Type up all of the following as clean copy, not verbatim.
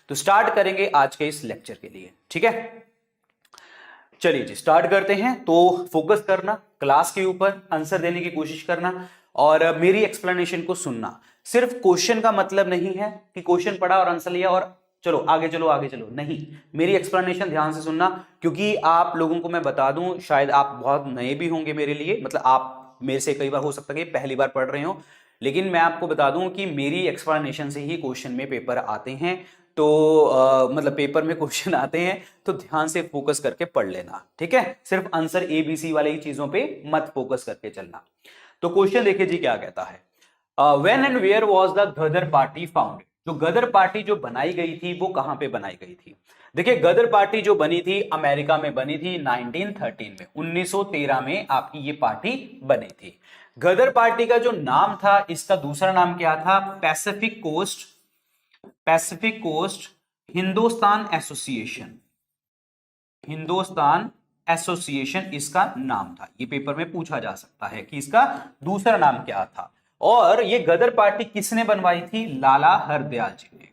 तो स्टार्ट करेंगे आज के इस लेक्चर के लिए, ठीक है। चलिए जी स्टार्ट करते हैं। तो फोकस करना क्लास के ऊपर, आंसर देने की कोशिश करना और मेरी एक्सप्लेनेशन को सुनना। सिर्फ क्वेश्चन का मतलब नहीं है कि क्वेश्चन पढ़ा और आंसर लिया और चलो आगे चलो आगे चलो, नहीं, मेरी एक्सप्लेनेशन ध्यान से सुनना। क्योंकि आप लोगों को मैं बता दूं, शायद आप बहुत नए भी होंगे मेरे लिए, मतलब आप मेरे से कई बार हो सकता है कि पहली बार पढ़ रहे हो, लेकिन मैं आपको बता दूं कि मेरी एक्सप्लेनेशन से ही क्वेश्चन में पेपर आते हैं। तो मतलब पेपर में क्वेश्चन आते हैं, तो ध्यान से फोकस करके पढ़ लेना, ठीक है। सिर्फ आंसर ABC वाले ही चीजों पे मत फोकस करके चलना। तो क्वेश्चन देखिए जी क्या कहता है। When and where was the Ghadar Party founded. जो गदर पार्टी जो बनाई गई थी वो कहां पे बनाई गई थी। देखिए गदर पार्टी जो बनी थी अमेरिका में बनी थी 1913 में, 1913 में आपकी ये पार्टी बनी थी। गदर पार्टी का जो नाम था, इसका दूसरा नाम क्या था, Pacific Coast Hindustan Association, Hindustan Association इसका नाम था। ये पेपर में पूछा जा सकता है कि इसका दूसरा नाम क्या था। और ये गदर पार्टी किसने बनवाई थी, लाला हरदयाल जी ने,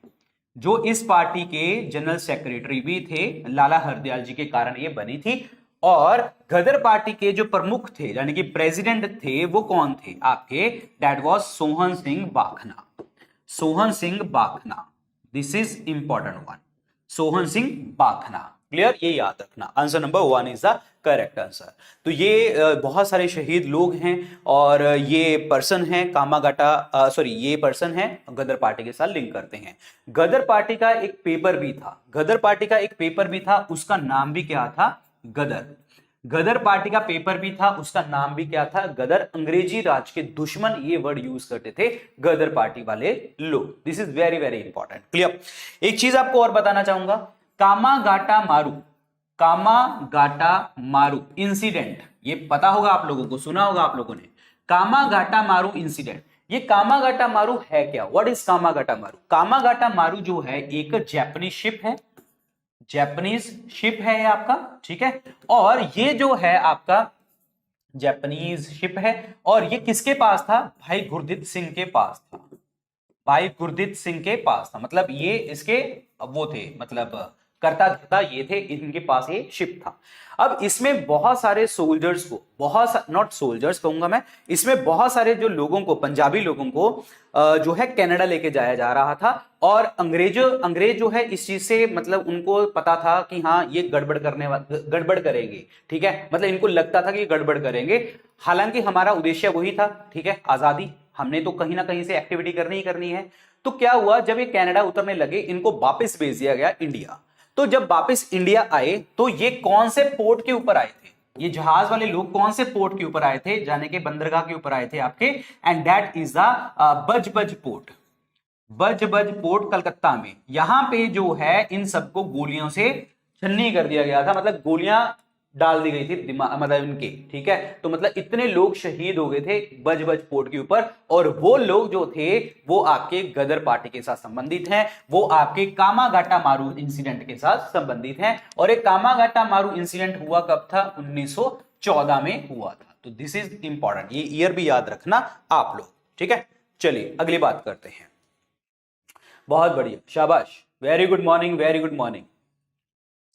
जो इस पार्टी के जनरल सेक्रेटरी भी थे। लाला हरदयाल जी के कारण ये बनी थी। और गदर पार्टी के जो प्रमुख थे यानी कि प्रेसिडेंट थे वो कौन थे आपके, that was Sohan Singh Bakhna, Sohan Singh Bakhna. This is important one, Sohan Singh Bakhna. Clear, ये याद रखना। Answer number 1 is the correct answer. तो ये बहुत सारे शहीद लोग हैं और ये पर्सन है कामागाटा, सॉरी ये पर्सन है गदर पार्टी के साथ लिंक करते हैं। गदर पार्टी का एक पेपर भी था, गदर पार्टी का एक पेपर भी था, उसका नाम भी क्या था, गदर। गदर पार्टी का पेपर भी था, उसका नाम भी क्या था, गदर। अंग्रेजी राज के दुश्मन ये वर्ड यूज करते थे गदर पार्टी वाले लोग। This is very very important. Clear. एक चीज आपको और बताना चाहूंगा, कामागाटा मारू, कामागाटा मारू इंसिडेंट, ये पता होगा आप लोगों को, सुना होगा आप लोगों ने, कामागाटा मारू इंसिडेंट। ये कामागाटा मारू है क्या, व्हाट इज कामागाटा मारू। कामागाटा मारू जो है एक जैपनीज शिप है, जैपनीज शिप है ये आपका, ठीक है। और ये जो है आपका जैपनीज शिप है और ये किसके पास था, भाई गुरदीप सिंह के पास था, भाई गुरदीप सिंह के पास था। मतलब ये इसके वो थे, मतलब करता धरता ये थे, इनके पास ये शिप था। अब इसमें बहुत सारे सोल्जर्स को, बहुत नॉट सोल्जर्स कहूंगा मैं, इसमें बहुत सारे जो लोगों को, पंजाबी लोगों को जो है कनाडा लेके जाया जा रहा था। और अंग्रेज जो है इस चीज से, मतलब उनको पता था कि हाँ ये गड़बड़ करेंगे, ठीक है। मतलब इनको लगता था कि ये गड़बड़ करेंगे, हालांकि हमारा उद्देश्य वही था, ठीक है, आजादी, हमने तो कहीं ना कहीं से एक्टिविटी करनी ही करनी है। तो क्या हुआ, जब ये कनाडा उतरने लगे इनको वापस भेज दिया गया इंडिया। तो जब वापस इंडिया आए तो ये कौन से पोर्ट के ऊपर आए थे, ये जहाज वाले लोग कौन से पोर्ट के ऊपर आए थे, जाने के बंदरगाह के ऊपर आए थे आपके, and that is the Budge Budge port, Budge Budge port Calcutta में। यहां पे जो है इन सबको गोलियों से छन्नी कर दिया गया था, मतलब गोलियां डाल दी गई थी दिमाग, मतलब इनके, ठीक है। तो मतलब इतने लोग शहीद हो गए थे बजबज पोर्ट के ऊपर। और वो लोग जो थे वो आपके गदर पार्टी के साथ संबंधित हैं, वो आपके कामागाटा मारू इंसिडेंट के साथ संबंधित हैं। और एक कामागाटा मारू इंसिडेंट हुआ कब था, 1914 में हुआ था। तो दिस इज इंपॉर्टेंट, ये ईयर भी याद रखना आप लोग, ठीक है। चलिए अगली बात करते हैं। बहुत बढ़िया, शाबाश, very good morning, very good morning.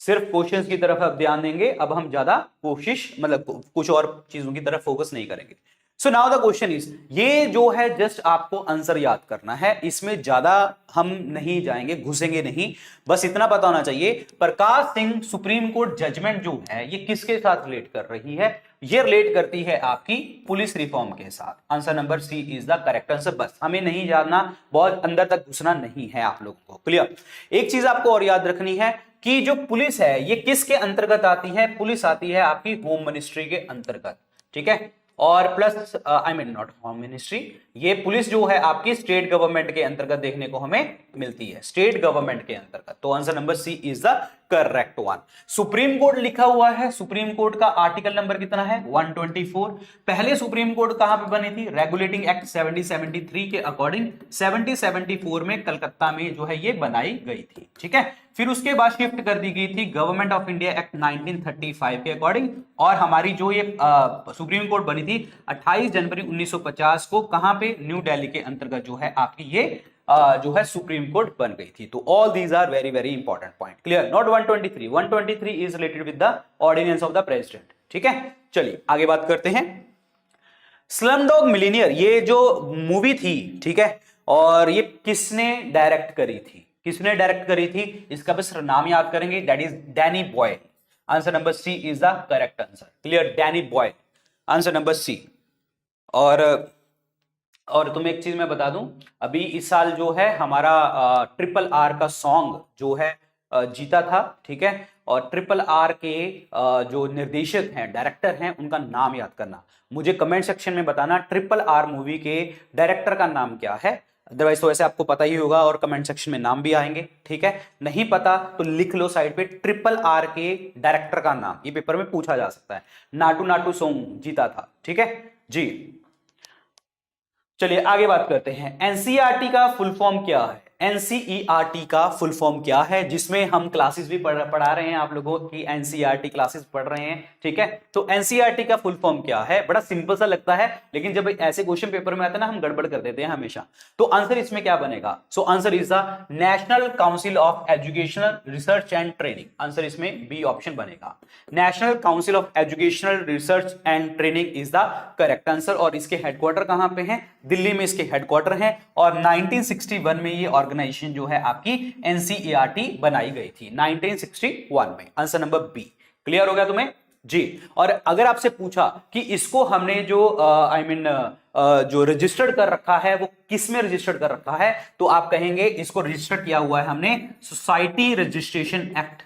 सिर्फ क्वेश्चंस की तरफ अब ध्यान देंगे, अब हम ज्यादा कोशिश, मतलब कुछ और चीजों की तरफ फोकस नहीं करेंगे। So now the question is, ये जो है जस्ट आपको आंसर याद करना है, इसमें ज्यादा हम नहीं जाएंगे, घुसेंगे नहीं, बस इतना पता होना चाहिए Prakash Singh supreme court judgement जो है ये किसके साथ रिलेट कर रही है, ये रिलेट करती है आपकी पुलिस रिफॉर्म के साथ। Answer number C is the correct answer. बस हमें नहीं जानना, बहुत अंदर तक घुसना नहीं है आप लोगों को। क्लियर। एक चीज आपको और याद रखनी है कि जो पुलिस है ये किसके अंतर्गत आती है, पुलिस आती है आपकी होम मिनिस्ट्री के अंतर्गत, ठीक है। और plus I mean not home ministry, ये पुलिस जो है आपकी स्टेट गवर्नमेंट के अंतर्गत देखने को हमें मिलती है, स्टेट गवर्नमेंट के अंतर्गत। तो answer number C is the correct one. Supreme Court लिखा हुआ है, सुप्रीम कोर्ट का आर्टिकल नंबर कितना है, 124। पहले सुप्रीम कोर्ट कहां पे बनी थी, रेगुलेटिंग एक्ट 7073 के अकॉर्डिंग 7074 में कलकत्ता में जो है ये बनाई गई थी, ठीक है। फिर उसके बाद शिफ्ट कर दी गई थी गवर्नमेंट ऑफ इंडिया एक्ट 1935 के अकॉर्डिंग। और हमारी जो ये सुप्रीम कोर्ट बनी थी 28 जनवरी 1950 को, कहां पे, न्यू दिल्ली के अंतर्गत जो है आपकी ये जो है सुप्रीम कोर्ट बन गई थी। तो all these are very very important point. Clear? Not 123, 123 is related with the ordinance of the president. ठीक है, चलिए आगे बात करते हैं। स्लम डॉग मिलियनेयर, ये जो मूवी थी, ठीक है, और ये किसने डायरेक्ट करी थी? किसने डायरेक्ट करी थी? इसका बस नाम याद करेंगे, that is Danny Boyle. Answer number C is the correct answer. Clear? Danny Boyle, answer number C. और तुम्हें एक चीज मैं बता दूं, अभी इस साल जो है हमारा ट्रिपल आर का सॉन्ग जो है जीता था। ठीक है, और ट्रिपल आर के जो निर्देशक हैं, डायरेक्टर हैं, उनका नाम याद करना। मुझे कमेंट सेक्शन में बताना ट्रिपल आर मूवी के डायरेक्टर का नाम क्या है। अदरवाइज तो वैसे आपको पता ही होगा और कमेंट सेक्शन में नाम भी आएंगे। ठीक है, नहीं पता तो लिख लो साइड पे ट्रिपल आर के डायरेक्टर का नाम, ये पेपर में पूछा जा सकता है। नाटू नाटू सॉन्ग जीता था। ठीक है जी, चलिए आगे बात करते हैं। एनसीईआरटी का फुल फॉर्म क्या है? एनसीईआरटी का फुल फॉर्म क्या है, जिसमें हम क्लासेस भी पढ़ा रहे हैं, आप लोगों की एनसीईआरटी क्लासेस पढ़ रहे हैं। ठीक है, तो एनसीईआरटी का फुल फॉर्म क्या है? बड़ा सिंपल सा लगता है, लेकिन जब ऐसे क्वेश्चन पेपर में आते हैं ना, हम गड़बड़ कर देते हैं हमेशा। तो आंसर इसमें क्या बनेगा? So answer is the national council of educational research and training. Answer इसमें बी ऑप्शन बनेगा। National council of educational research and training is the correct answer. और इसके हेडक्वार्टर कहां पे हैं? दिल्ली में इसके हेडक्वार्टर हैं। और 1961 में ये ऑर्गेनाइजेशन जो है आपकी एनसीईआरटी बनाई गई थी, 1961 में। Answer number B. क्लियर हो गया तुम्हें जी? और अगर आपसे पूछा कि इसको हमने जो जो रजिस्टर्ड कर रखा है वो किस में रजिस्टर्ड कर रखा है, तो आप कहेंगे इसको रजिस्टर्ड किया हुआ है हमने society registration act,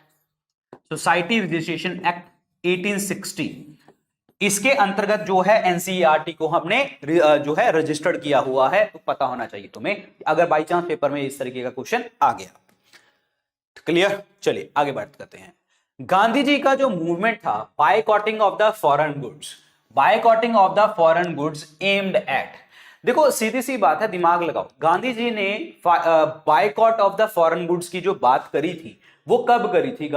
society registration act 1860। इसके अंतर्गत जो है एनसीईआरटी को हमने जो है रजिस्टर्ड किया हुआ है। तो पता होना चाहिए तुम्हें, अगर बाई चांस पेपर में इस तरीके का क्वेश्चन आ गया। क्लियर? चलिए आगे बात करते हैं। गांधी जी का जो मूवमेंट था boycotting of the foreign goods, boycotting of the foreign goods aimed at, देखो सीधी सी बात है, दिमाग लगाओ। गांधी जी ने boycott of the foreign goods की जो बात करी थी वो कब करी थी?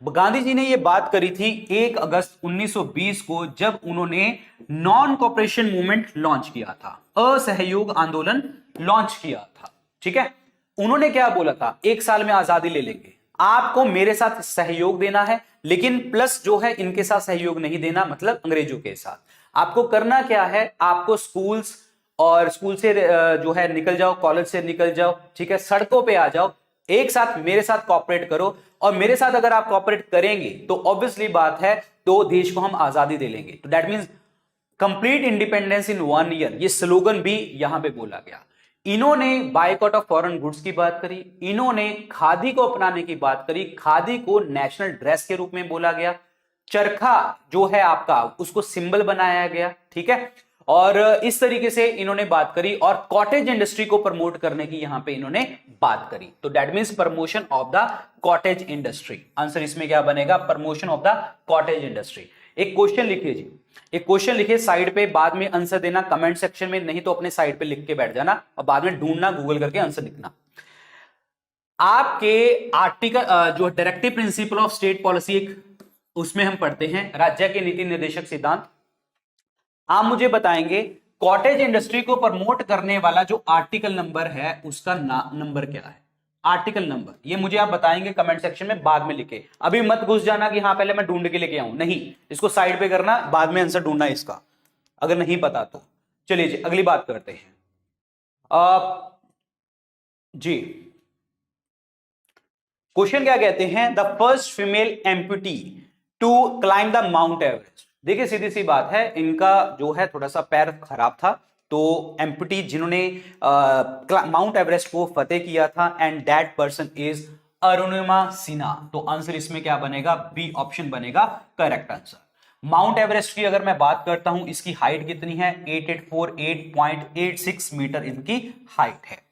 गांधी जी ने ये बात करी थी 1 अगस्त 1920 को, जब उन्होंने नॉन कॉपरेशन मूवमेंट लॉन्च किया था, असहयोग आंदोलन लॉन्च किया था। ठीक है, उन्होंने क्या बोला था? 1 साल में आजादी ले लेंगे, आपको मेरे साथ सहयोग देना है, लेकिन प्लस जो है इनके साथ सहयोग नहीं देना, मतलब अंग्रेजों के साथ। आपको करना क्या है? आपको स्कूल्स और स्कूल से जो है निकल जाओ, कॉलेज से निकल जाओ, ठीक है, सड़कों पे आ जाओ, एक साथ मेरे साथ कॉपरेट करो। और मेरे साथ अगर आप कॉपरेट करेंगे तो ऑब्वियसली बात है, तो देश को हम आजादी दे लेंगे। तो that means complete independence in 1 year, ये स्लोगन भी यहां पे बोला गया। इन्होंने बायकॉट ऑफ फॉरेन गुड्स की बात करी, इन्होंने खादी को अपनाने की बात करी, खादी को नेशनल ड्रेस के रूप में बोला गया, चरखा जो है आपका उसको सिंबल बनाया गया। ठीक है, और इस तरीके से इन्होंने बात करी, और कॉटेज इंडस्ट्री को प्रमोट करने की यहां पे इन्होंने बात करी। तो that means promotion of the cottage industry. Answer इसमें क्या बनेगा? Promotion of the cottage industry. एक क्वेश्चन लिखिए जी, एक क्वेश्चन लिखिए साइड पे, बाद में आंसर देना कमेंट सेक्शन में, नहीं तो अपने साइड पे लिख के बैठ जाना और बाद में ढूंढना, गूगल करके आंसर लिखना। आपके आर्टिकल जो directive principle of state policy, एक उसमें हम पढ़ते हैं राज्य के नीति निर्देशक सिद्धांत। आप मुझे बताएंगे कॉटेज इंडस्ट्री को प्रमोट करने वाला जो आर्टिकल नंबर है उसका नंबर क्या है? आर्टिकल नंबर, ये मुझे आप बताएंगे कमेंट सेक्शन में, बाद में लिखे। अभी मत घुस जाना कि हाँ पहले मैं ढूंढ के लेके आऊं, नहीं, इसको साइड पे करना, बाद में आंसर ढूंढना इसका, अगर नहीं पता तो। चलिए जी अगली बात करते हैं। जी क्वेश्चन क्या कहते हैं? The first female amputee to climb the Mount Everest. देखिए सीधी सी बात है, इनका जो है थोड़ा सा पैर खराब था, तो एम्पुटी जिन्होंने माउंट एवरेस्ट को फतेह किया था, and that person is Arunima Sinha. तो आंसर इसमें क्या बनेगा? बी ऑप्शन बनेगा करेक्ट आंसर। माउंट एवरेस्ट की अगर मैं बात करता हूं, इसकी हाइट कितनी है? 8848.86 मीटर इनकी हाइट है।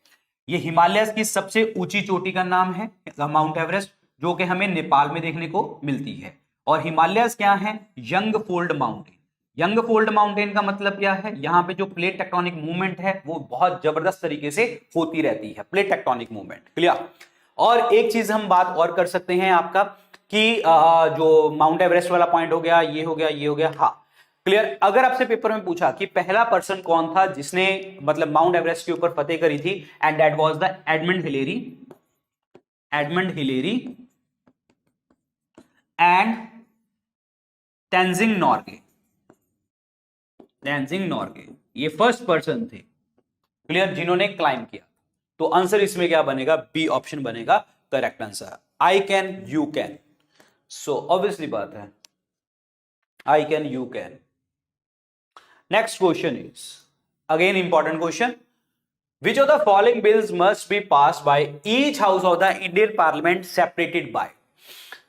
ये हिमालय की सबसे ऊंची चोटी का नाम है माउंट एवरेस्ट, जो कि हमें नेपाल में देखने को मिलती है। और हिमालयस क्या है? Young fold mountain. Young fold mountain का मतलब क्या है? यहां पे जो प्लेट टेक्टोनिक मूवमेंट है वो बहुत जबरदस्त तरीके से होती रहती है, प्लेट टेक्टोनिक मूवमेंट। क्लियर? और एक चीज हम बात और कर सकते हैं आपका कि जो माउंट एवरेस्ट वाला पॉइंट हो गया, ये हो गया, ये हो गया, हाँ, क्लियर। अगर आपसे पेपर में पूछा कि पहला पर्सन कौन था जिसने मतलब माउंट एवरेस्ट के ऊपर फतेह करी थी, and that was the Edmund Hillary, Edmund Hillary and Tenzing Norgay, Tenzing Norgay, ये फर्स्ट पर्सन थे, क्लियर, जिन्होंने क्लाइम किया। तो आंसर इसमें क्या बनेगा? बी ऑप्शन बनेगा correct answer. I can, you can, so obviously बात है, I can, you can. Next question is again important question, which of the following bills must be passed by each house of the Indian Parliament separated by?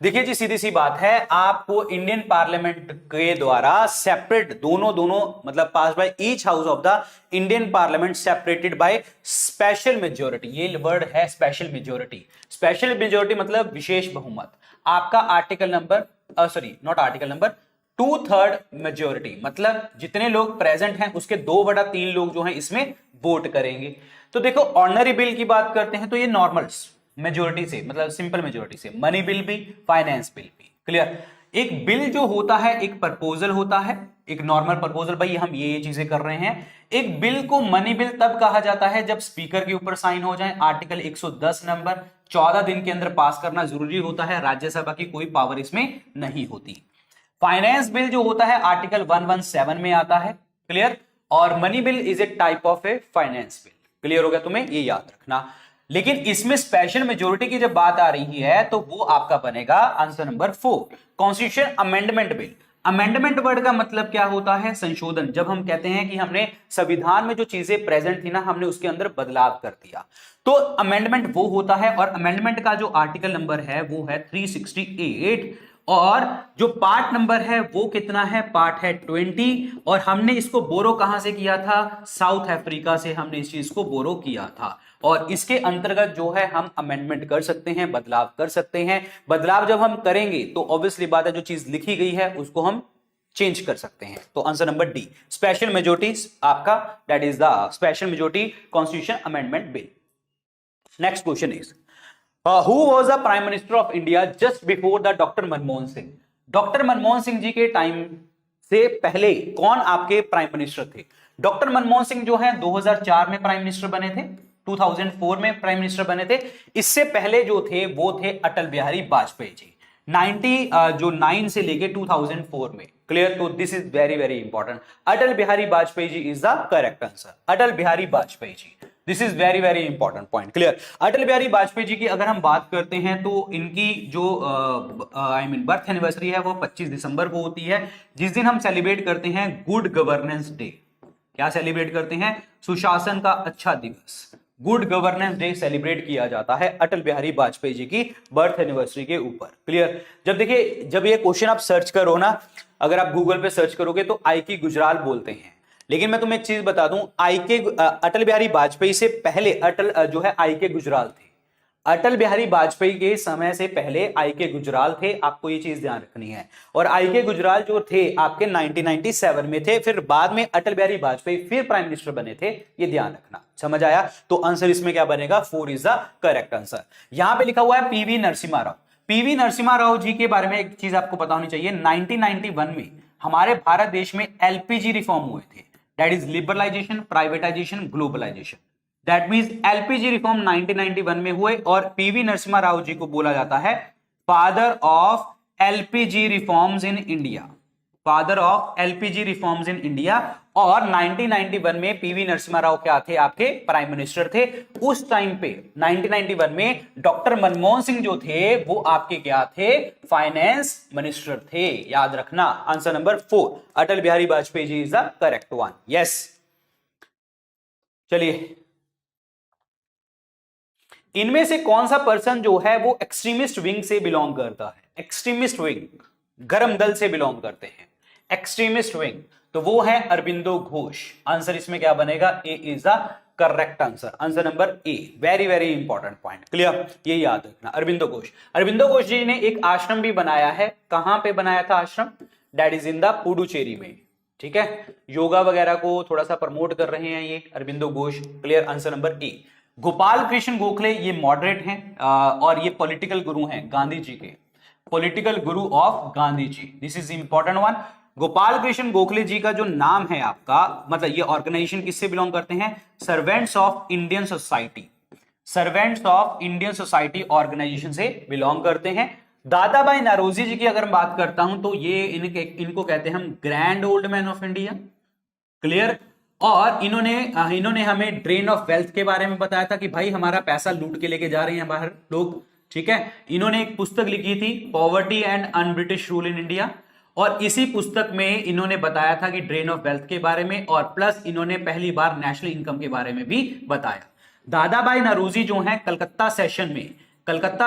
देखिए जी, सीधी सी बात है, आपको Indian parliament के द्वारा separate दोनों मतलब pass by each house of the Indian parliament separated by special majority. ये word है स्पेशल मेजोरिटी। स्पेशल मेजोरिटी मतलब विशेष बहुमत। आपका article number sorry not article number 2/3 majority, मतलब जितने लोग प्रेजेंट हैं उसके 2/3 लोग जो हैं इसमें वोट करेंगे। तो देखो, ऑर्डिनरी बिल की बात करते हैं तो ये नॉर्मल मेजोरिटी से, मतलब सिंपल मेजोरिटी से, मनी बिल भी, फाइनेंस बिल भी, क्लियर। एक बिल जो होता है एक प्रपोजल होता है, एक नॉर्मल प्रपोजल, भाई हम ये चीजें कर रहे हैं। एक बिल को मनी बिल तब कहा जाता है जब स्पीकर के ऊपर साइन हो जाए। आर्टिकल 110 नंबर, 14 दिन के अंदर पास करना जरूरी होता है, राज्यसभा की कोई पावर इसमें नहीं होती। फाइनेंस बिल जो होता है आर्टिकल 117 में आता है, क्लियर। और money bill is a type of A finance bill, clear हो गया तुम्हें, ये याद रखना। लेकिन इसमें स्पेशल मेजोरिटी की जब बात आ रही है तो वो आपका बनेगा answer number 4, constitution amendment bill. Amendment word का मतलब क्या होता है? संशोधन। जब हम कहते हैं कि हमने संविधान में जो चीजें प्रेजेंट थी ना, हमने उसके अंदर बदलाव कर दिया, तो अमेंडमेंट वो होता है। और अमेंडमेंट का जो आर्टिकल नंबर है वो है 368, और जो पार्ट नंबर है वो कितना है? पार्ट है 20। और हमने इसको बोरो कहां से किया था? साउथ अफ्रीका से हमने इस चीज को बोरो किया था। और इसके अंतर्गत जो है हम अमेंडमेंट कर सकते हैं, बदलाव कर सकते हैं। बदलाव जब हम करेंगे तो ऑब्वियसली बात है, जो चीज लिखी गई है उसको हम चेंज कर सकते हैं। तो answer number D, special majority आपका, that is the special majority constitution amendment bill. Next question is who was the prime minister of India just before the doctor Manmohan Singh? Doctor Manmohan Singh ji के टाइम से पहले कौन आपके प्राइम मिनिस्टर थे? Doctor Manmohan Singh जो है 2004 में प्राइम मिनिस्टर बने थे, 2004 में प्राइम मिनिस्टर बने थे। इससे पहले जो थे वो थे अटल बिहारी वाजपेयी जी, 9 से लेके 2004 में, क्लियर। तो this is very very important, Atal Bihari Vajpayee ji is the correct answer, Atal Bihari Vajpayee ji. This is very very important point, clear. Atal Bihari Vajpayee ji की अगर हम बात करते हैं तो इनकी जो बर्थ एनिवर्सरी है वो 25 दिसंबर को होती है, जिस दिन हम सेलिब्रेट करते हैं गुड गवर्नेंस डे। क्या सेलिब्रेट करते हैं? सुशासन का अच्छा दिवस, गुड गवर्नेंस डे सेलिब्रेट किया जाता है अटल बिहारी वाजपेयी जी की बर्थ एनिवर्सरी के ऊपर, क्लियर। जब देखिए, जब ये क्वेश्चन आप सर्च करो ना, अगर आप गूगल पे सर्च करोगे तो आई के गुजराल बोलते हैं, लेकिन मैं तुम्हें एक चीज बता दूं, अटल बिहारी वाजपेयी से पहले अटल जो है आई के गुजराल थे। अटल बिहारी वाजपेयी के समय से पहले आई के गुजराल थे, आपको ये चीज ध्यान रखनी है। और आई के गुजराल जो थे आपके 1997 में थे, फिर बाद में अटल बिहारी वाजपेयी फिर प्राइम मिनिस्टर बने थे, ये ध्यान रखना, समझ आया? तो आंसर इसमें क्या बनेगा? 4 इज द करेक्ट आंसर। यहां पे लिखा हुआ है पीवी नरसिम्हा राव। पीवी नरसिम्हा राव जी के बारे में एक चीज आपको पता होनी चाहिए, 1991 में हमारे भारत देश में एलपीजी रिफॉर्म हुए थे, that is liberalisation, privatisation, globalisation. That means LPG reform 1991 में हुए, और पीवी नरसिम्हा राव जी को बोला जाता है father of LPG reforms in India, father of LPG reforms in India. और 1991 में पीवी नरसिम्हा राव क्या थे? आपके प्राइम मिनिस्टर थे। उस टाइम पे 1991 में डॉक्टर मनमोहन सिंह जो थे वो आपके क्या थे? फाइनेंस मिनिस्टर थे, याद रखना। Answer number 4, Atal Bihari Vajpayee ji is the correct one, yes. चलिए, इनमें से कौन सा पर्सन जो है वो एक्सट्रीमिस्ट विंग से बिलोंग करता है? एक्सट्रीमिस्ट विंग, गरम दल से बिलोंग करते हैं, एक्सट्रीमिस्ट विंग, तो वो है अरबिंदो घोष। आंसर इसमें क्या बनेगा? A is the correct answer, answer number A. Very very important point, clear, ये याद रखना, अरबिंदो घोष। अरबिंदो घोष जी ने एक आश्रम भी बनाया है, कहां पे बनाया था आश्रम? That is in the Puducherry में, ठीक है। योगा वगैरह को थोड़ा सा प्रमोट कर रहे हैं ये Aurobindo Ghosh, clear, answer number ए। गोपाल कृष्ण गोखले ये मॉडरेट हैं और ये पॉलिटिकल गुरु हैं गांधी जी के, political guru of Gandhi ji, this is important one. Gopal Krishna Gokhale ji का जो नाम है आपका, मतलब ये ऑर्गेनाइजेशन किससे बिलोंग करते हैं? Servants of Indian Society, servants of Indian Society organisation से बिलोंग करते हैं। दादा भाई नौरोजी जी की अगर मैं बात करता हूं तो ये इनको कहते हैं हम grand old man of India. Clear. और इन्होंने हमें ड्रेन ऑफ वेल्थ के बारे में बताया था कि भाई हमारा पैसा लूट के लेके जा रहे हैं बाहर लोग। ठीक है। इन्होंने एक पुस्तक लिखी थी poverty and un British rule in India, और इसी पुस्तक में इन्होंने बताया था कि ड्रेन ऑफ वेल्थ के बारे में, और प्लस इन्होंने पहली बार नेशनल इनकम के बारे में भी बताया। दादा भाई नौरोजी जो है कलकत्ता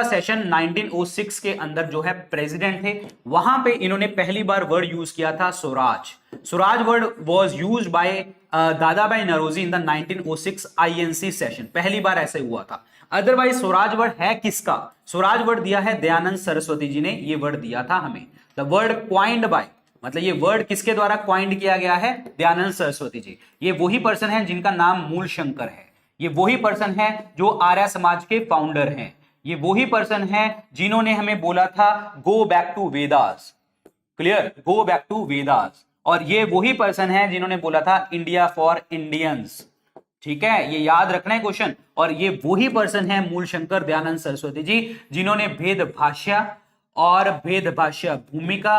सेशन 1906 के अंदर जो है प्रेसिडेंट थे। वहां पे इन्होंने पहली बार वर्ड यूज किया था swaraj. Swaraj word was used by Dadabhai Naoroji in the 1906 INC session, पहली बार ऐसे हुआ था। अदरवाइज स्वराज वर्ड है किसका? स्वराज वर्ड दिया है दयानंद सरस्वती जी ने, ये वर्ड दिया था हमें। द वर्ड क्वाइंड बाय, मतलब ये वर्ड किसके द्वारा क्वाइंड किया गया है? दयानंद सरस्वती जी। ये वही पर्सन है जिनका नाम मूल शंकर है, ये वही पर्सन है जो आर्य समाज के फाउंडर हैं, ये वही पर्सन है जिन्होंने हमें बोला था go back to Vedas. Clear, go back to Vedas. और ये वही पर्सन है जिन्होंने बोला था इंडिया फॉर इंडियंस। ठीक है, ये याद रखना है क्वेश्चन। और ये वही पर्सन है मूल शंकर दयानंद सरस्वती जी, जिन्होंने भेद भाष्य और भेद भाष्य भूमिका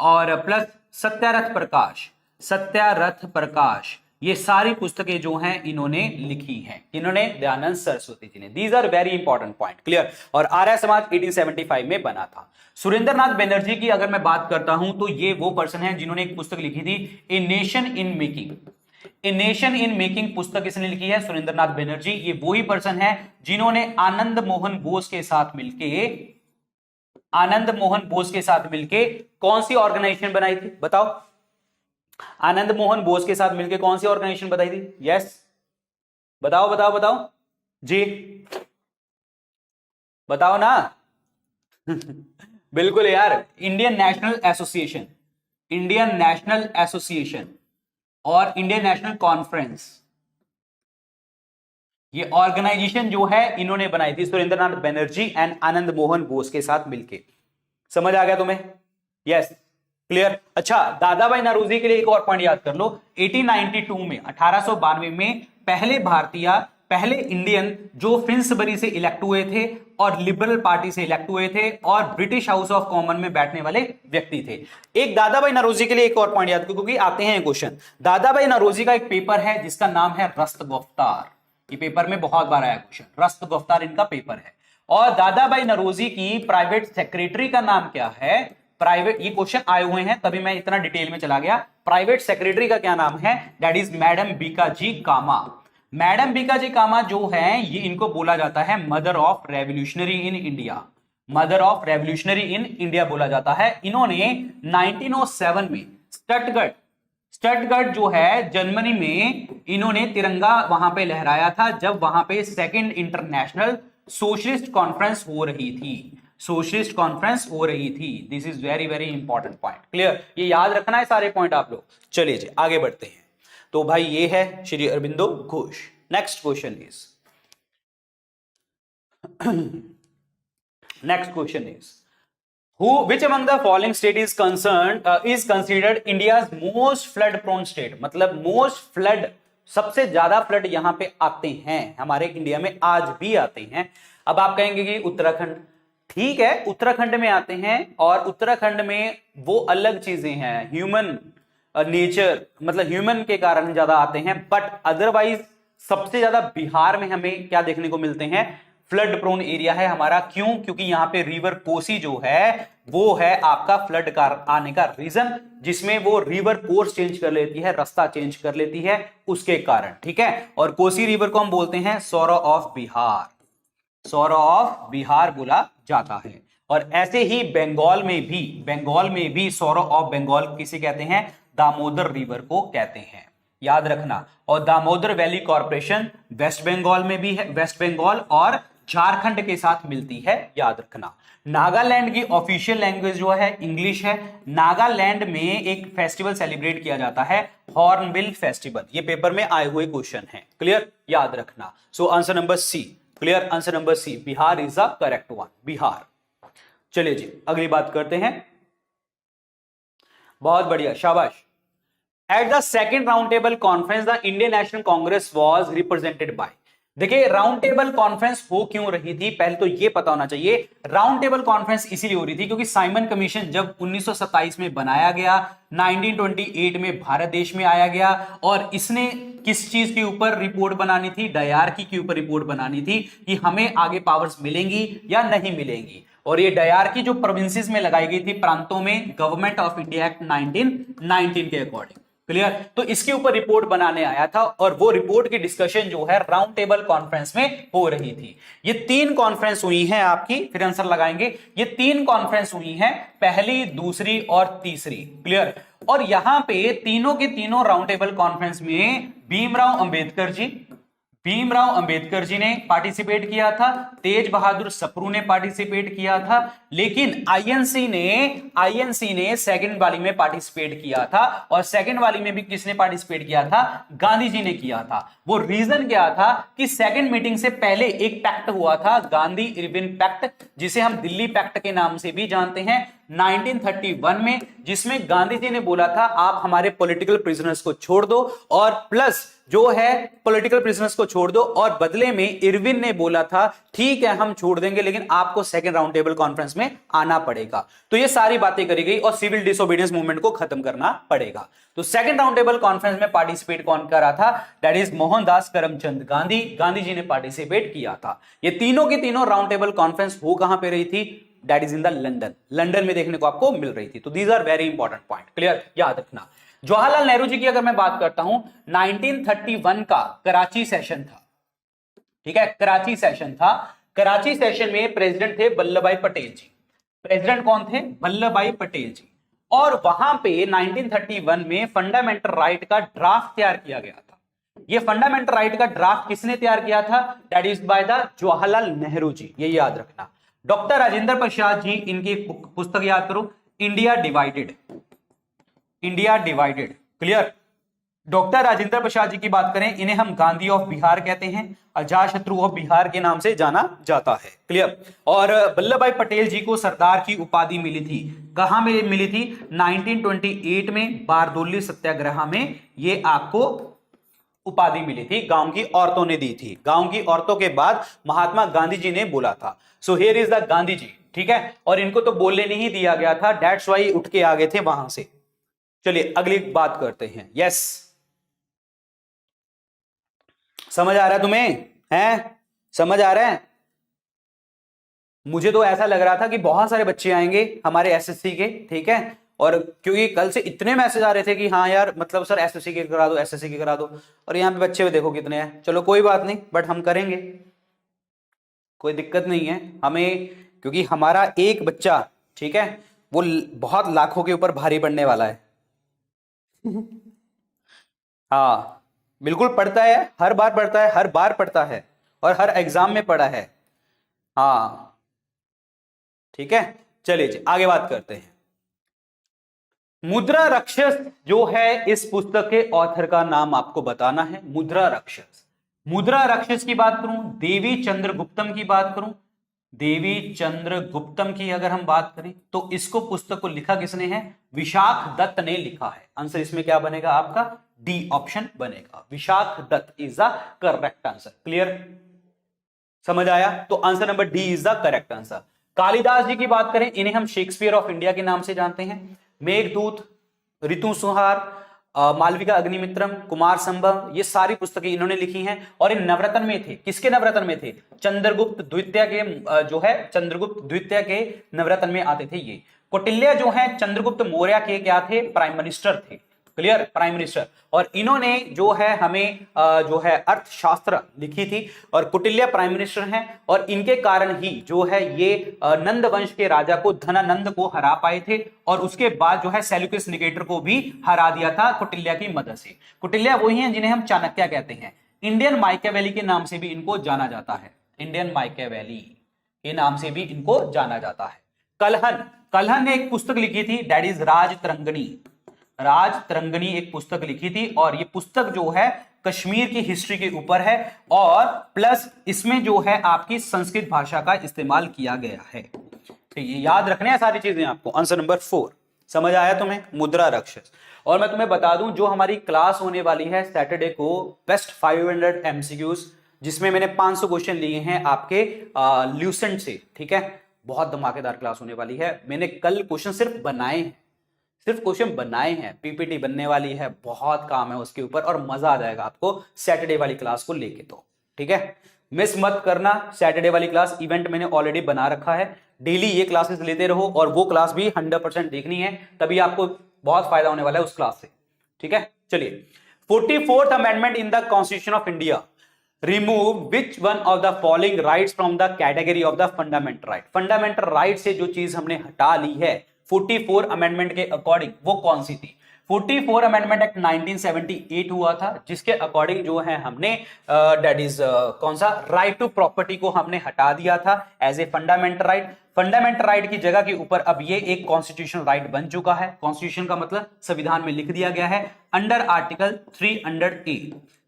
और प्लस सत्यारथ प्रकाश, ये सारी पुस्तकें जो हैं इन्होंने लिखी हैं। इन्होंने दयानंद सरस्वती जी ने। These are very important point. Clear. और आर्य समाज 1875 में बना था। सुरेंद्रनाथ बनर्जी की अगर मैं बात करता हूं तो ये वो पर्सन है जिन्होंने एक पुस्तक लिखी थी a nation in making. A nation in making पुस्तक किसने लिखी है? सुरेंद्रनाथ बनर्जी। ये वही पर्सन है जिन्होंने आनंद मोहन बोस के साथ मिलके कौन सी ऑर्गेनाइजेशन बनाई थी? बताओ। आनंद मोहन बोस के साथ मिलकर कौन सी ऑर्गेनाइजेशन बताई थी? यस, बताओ जी, बताओ ना। बिल्कुल यार, इंडियन नेशनल एसोसिएशन और इंडियन नेशनल कॉन्फ्रेंस, ये ऑर्गेनाइजेशन जो है इन्होंने बनाई थी सुरेंद्रनाथ बनर्जी एंड आनंद मोहन बोस के साथ मिलके। समझ आ गया तुम्हें? Yes, clear. अच्छा, दादा भाई नौरोजी के लिए एक और पॉइंट याद कर लो। 1892 में पहले इंडियन जो फिंसबरी से इलेक्ट हुए थे और लिबरल पार्टी से इलेक्ट हुए थे और ब्रिटिश हाउस ऑफ कॉमन में बैठने वाले व्यक्ति थे। एक दादा भाई नौरोजी के लिए एक और पॉइंट याद करो क्योंकि आते हैं क्वेश्चन। दादा भाई नौरोजी का एक पेपर है जिसका नाम है रस्त गुफ्तार। ये पेपर में बहुत बार आया क्वेश्चन, रस्त गुफ्तार इनका पेपर है। और दादा भाई नौरोजी की प्राइवेट सेक्रेटरी का नाम क्या है? प्राइवेट, ये क्वेश्चन आए हुए हैं तभी मैं इतना डिटेल में चला गया। प्राइवेट सेक्रेटरी का क्या नाम है? That is madam Bhikaji Cama. Madam Bhikaji Cama जो है ये इनको बोला जाता है mother of revolutionary in India. Mother of revolutionary in India बोला जाता है। इन्होंने 1907 में स्टटगर्ट जो है जर्मनी में इन्होंने तिरंगा वहां पे लहराया था जब वहां पे सेकंड इंटरनेशनल सोशलिस्ट कॉन्फ्रेंस हो रही थी। This is very very important point. Clear, ये याद रखना है सारे पॉइंट आप लोग। चलिए जी आगे बढ़ते हैं। तो भाई ये है Shri Aurobindo Ghosh. Next question is which among the following state is considered India's most flood prone state? मतलब most flood, सबसे ज्यादा फ्लड यहां पे आते हैं हमारे इंडिया में, आज भी आते हैं। अब आप कहेंगे कि उत्तराखंड, ठीक है उत्तराखंड में आते हैं और उत्तराखंड में वो अलग चीजें हैं, ह्यूमन नेचर, मतलब ह्यूमन के कारण ज्यादा आते हैं। बट अदरवाइज सबसे ज्यादा बिहार में हमें क्या देखने को मिलते हैं? फ्लड प्रोन एरिया है हमारा। क्यों? क्योंकि यहां पे रिवर कोसी जो है वो है आपका फ्लड का आने का रीजन, जिसमें वो रिवर कोर्स चेंज कर लेती है, रास्ता चेंज कर लेती है उसके कारण। ठीक है, और कोसी रिवर को हम बोलते हैं सौरो ऑफ बिहार बोला जाता है। और ऐसे ही बंगाल में भी सौरो ऑफ बंगाल किसे कहते हैं? दामोदर रिवर को कहते हैं, याद रखना। और Damodar Valley Corporation West Bengal में भी है, वेस्ट बंगाल और झारखंड के साथ मिलती है, याद रखना। नागालैंड की ऑफिशियल लैंग्वेज जो है इंग्लिश है। नागालैंड में एक फेस्टिवल सेलिब्रेट किया जाता है, हॉर्नबिल फेस्टिवल। ये पेपर में आए हुए क्वेश्चन हैं, क्लियर, याद रखना। So answer number C, clear, answer number C, Bihar is the correct one, Bihar. चलिए जी अगली बात करते हैं। बहुत बढ़िया, शाबाश। At the second round table conference the Indian National Congress was represented by. देखिए राउंड टेबल कॉन्फ्रेंस हो क्यों रही थी, पहले तो ये पता होना चाहिए। राउंड टेबल कॉन्फ्रेंस इसीलिए हो रही थी क्योंकि साइमन कमीशन जब 1927 में बनाया गया, 1928 में भारत देश में आया गया, और इसने किस चीज के ऊपर रिपोर्ट बनानी थी, डायरकी के ऊपर रिपोर्ट बनानी थी कि हमें आगे पावर्स मिलेंगी या नहीं मिलेंगी। और ये डायरकी जो प्रोविंसेस में लगाई गई थी, प्रांतों में, गवर्नमेंट ऑफ इंडिया एक्ट 1919 के अकॉर्डिंग। क्लियर? तो इसके ऊपर रिपोर्ट बनाने आया था और वो रिपोर्ट की डिस्कशन जो है राउंड टेबल कॉन्फ्रेंस में हो रही थी। ये 3 कॉन्फ्रेंस हुई हैं आपकी, फिर आंसर लगाएंगे। ये 3 कॉन्फ्रेंस हुई हैं, पहली, दूसरी और तीसरी। क्लियर? और यहां पे तीनों के तीनों राउंड टेबल कॉन्फ्रेंस में भीमराव अंबेडकर जी ने पार्टिसिपेट किया था, तेज बहादुर सप्रू ने पार्टिसिपेट किया था, लेकिन आईएनसी ने सेकंड वाली में पार्टिसिपेट किया था। और सेकंड वाली में भी किसने पार्टिसिपेट किया था? गांधी जी ने किया था। वो रीजन क्या था कि सेकंड मीटिंग से पहले एक पैक्ट हुआ था, गांधी इरविन पैक्ट, जिसे हम दिल्ली पैक्ट के नाम से भी जानते हैं, 1931 में, जिसमें गांधी जी ने बोला था आप हमारे पॉलिटिकल प्रिजनर्स को छोड़ दो, और प्लस जो है पॉलिटिकल प्रिजनर्स को छोड़ दो, और बदले में इरविन ने बोला था ठीक है हम छोड़ देंगे लेकिन आपको सेकंड राउंड टेबल कॉन्फ्रेंस में आना पड़ेगा। तो ये सारी बातें करी गई और सिविल डिसोबीडियंस मूवमेंट को खत्म करना पड़ेगा। तो सेकंड राउंड टेबल कॉन्फ्रेंस में पार्टिसिपेट कौन कर रहा था? That is Mohandas Karamchand Gandhi. गांधी जी ने पार्टिसिपेट किया था। ये तीनों के तीनों राउंड टेबल कॉन्फ्रेंस हो कहां पे रही थी? That is in the London में देखने को आपको मिल रही थी। तो these are very important point. Clear? याद रखना। जवाहरलाल नेहरू जी की अगर मैं बात करता हूं, 1931 का कराची सेशन था। ठीक है, कराची सेशन था। कराची सेशन में प्रेसिडेंट थे वल्लभ भाई पटेल जी। प्रेसिडेंट कौन थे? वल्लभ भाई पटेल जी। और वहां पे 1931 में फंडामेंटल राइट का ड्राफ्ट तैयार किया गया था। ये फंडामेंटल राइट का ड्राफ्ट किसने तैयार किया था? That is by the Jawaharlal Nehru ji. ये याद रखना। डॉक्टर राजेंद्र प्रसाद जी, इनकी पुस्तक याद करो, India divided. Clear? Doctor Rajendra Prasad ji की बात करें, इन्हें हम गांधी ऑफ बिहार कहते हैं, अजातशत्रु ऑफ बिहार के नाम से जाना जाता है। क्लियर? और वल्लभ भाई पटेल जी को सरदार की उपाधि मिली थी। कहां में मिली थी? 1928 में बारदोली सत्याग्रह में ये आपको उपाधि मिली थी, गांव की औरतों ने दी थी। गांव की औरतों के बाद महात्मा गांधी जी ने बोला था। So here is the Gandhi ji. ठीक है? और इनको तो बोलने नहीं दिया गया था, दैट्स व्हाई उठ के आ गए थे वहां से। चलिए अगली बात करते हैं। यस, समझ आ रहा है तुम्हें? समझ आ रहा है? मुझे तो ऐसा लग रहा था कि बहुत सारे बच्चे आएंगे हमारे एसएससी के। ठीक है? और क्योंकि कल से इतने मैसेज आ रहे थे कि हाँ यार मतलब सर एसएससी के करा दो, एसएससी के करा दो, और यहाँ पे बच्चे देखो कितने हैं। चलो कोई बात नहीं, बट हम करेंगे, कोई दिक्कत नहीं है हमें, क्योंकि हमारा एक बच्चा, ठीक है, वो बहुत लाखों के ऊपर भारी पड़ने वाला है। हाँ बिल्कुल पढ़ता है, हर बार पढ़ता है, हर बार पढ़ता है, और हर एग्जाम में पढ़ा है। हाँ ठीक है, चलिए आगे बात करते हैं। मुद्रा राक्षस जो है, इस पुस्तक के ऑथर का नाम आपको बताना है। मुद्रा राक्षस, मुद्रा राक्षस की बात करूं, देवी चंद्रगुप्तम की बात करूं, देवी चंद्रगुप्तम की अगर हम बात करें तो इसको, पुस्तक को लिखा किसने है? विशाख दत्त ने लिखा है। आंसर इसमें क्या बनेगा आपका? डी ऑप्शन बनेगा। Vishakha Datta is the correct answer. Clear? समझ आया? तो answer number D is the correct answer. Kalidas ji की बात करें, इन्हें हम शेक्सपियर ऑफ इंडिया के नाम से जानते हैं। मेघदूत, ऋतु संहार, मालविका अग्निमित्रम, कुमार संभव, ये सारी पुस्तकें इन्होंने लिखी हैं। और इन नवरत्न में थे, किसके नवरत्न में थे? चंद्रगुप्त द्वितीय के, जो है चंद्रगुप्त द्वितीय के नवरत्न में आते थे ये। कौटिल्य जो है चंद्रगुप्त मौर्य के क्या थे? प्राइम मिनिस्टर थे। क्लियर? Prime minister. और इन्होंने जो है हमें जो है अर्थशास्त्र लिखी थी, और कौटिल्य प्राइम मिनिस्टर हैं, और इनके कारण ही जो है ये नंद वंश के राजा को, धनानंद को हरा पाए थे, और उसके बाद जो है सेल्यूकस निकेटर को भी हरा दिया था कौटिल्य की मदद से। कौटिल्य वही हैं जिन्हें हम चाणक्य कहते हैं। इंडियन माइकेवेली के नाम से भी इनको जाना जाता है। इंडियन माइकेवेली के नाम से भी इनको जाना जाता है। कलहन ने एक पुस्तक लिखी थी, दैट इज राजतरंगिणी एक पुस्तक लिखी थी, और ये पुस्तक जो है कश्मीर की हिस्ट्री के ऊपर है, और प्लस इसमें जो है आपकी संस्कृत भाषा का इस्तेमाल किया गया है। तो ये याद रखने हैं सारी चीजें आपको। Answer number 4। समझ आया तुम्हें? मुद्रा राक्षस। और मैं तुम्हें बता दूं जो हमारी क्लास होने वाली है सैटरडे को, बेस्ट 500 एमसीक्यूज, जिसमें मैंने 500 क्वेश्चन लिए हैं आपके ल्यूसेंट से, ठीक है। बहुत धमाकेदार क्लास होने वाली है। मैंने कल क्वेश्चन सिर्फ बनाए हैं, सिर्फ क्वेश्चन बनाए हैं, पीपीटी बनने वाली है, बहुत काम है उसके ऊपर और मजा आ जाएगा आपको सैटरडे वाली क्लास को लेके। तो ठीक है, मिस मत करना सैटरडे वाली क्लास। इवेंट मैंने ऑलरेडी बना रखा है, डेली ये क्लासेस लेते रहो और वो क्लास भी 100% देखनी है, तभी आपको बहुत फायदा होने वाला है उस क्लास से, ठीक है। चलिए, 44th amendment in the constitution of India remove which one of the following rights from the category of the fundamental right. Fundamental right से जो चीज हमने हटा ली है 44 अमेंडमेंट के अकॉर्डिंग, वो कौन सी थी? 44 अमेंडमेंट एक्ट 1978 हुआ था, जिसके अकॉर्डिंग जो है हमने दैट इज कौन सा, राइट टू प्रॉपर्टी को हमने हटा दिया था as a fundamental right. Fundamental right की जगह के ऊपर अब ये एक कॉन्स्टिट्यूशनल राइट बन चुका है। कॉन्स्टिट्यूशन का मतलब संविधान में लिख दिया गया है अंडर आर्टिकल 300A।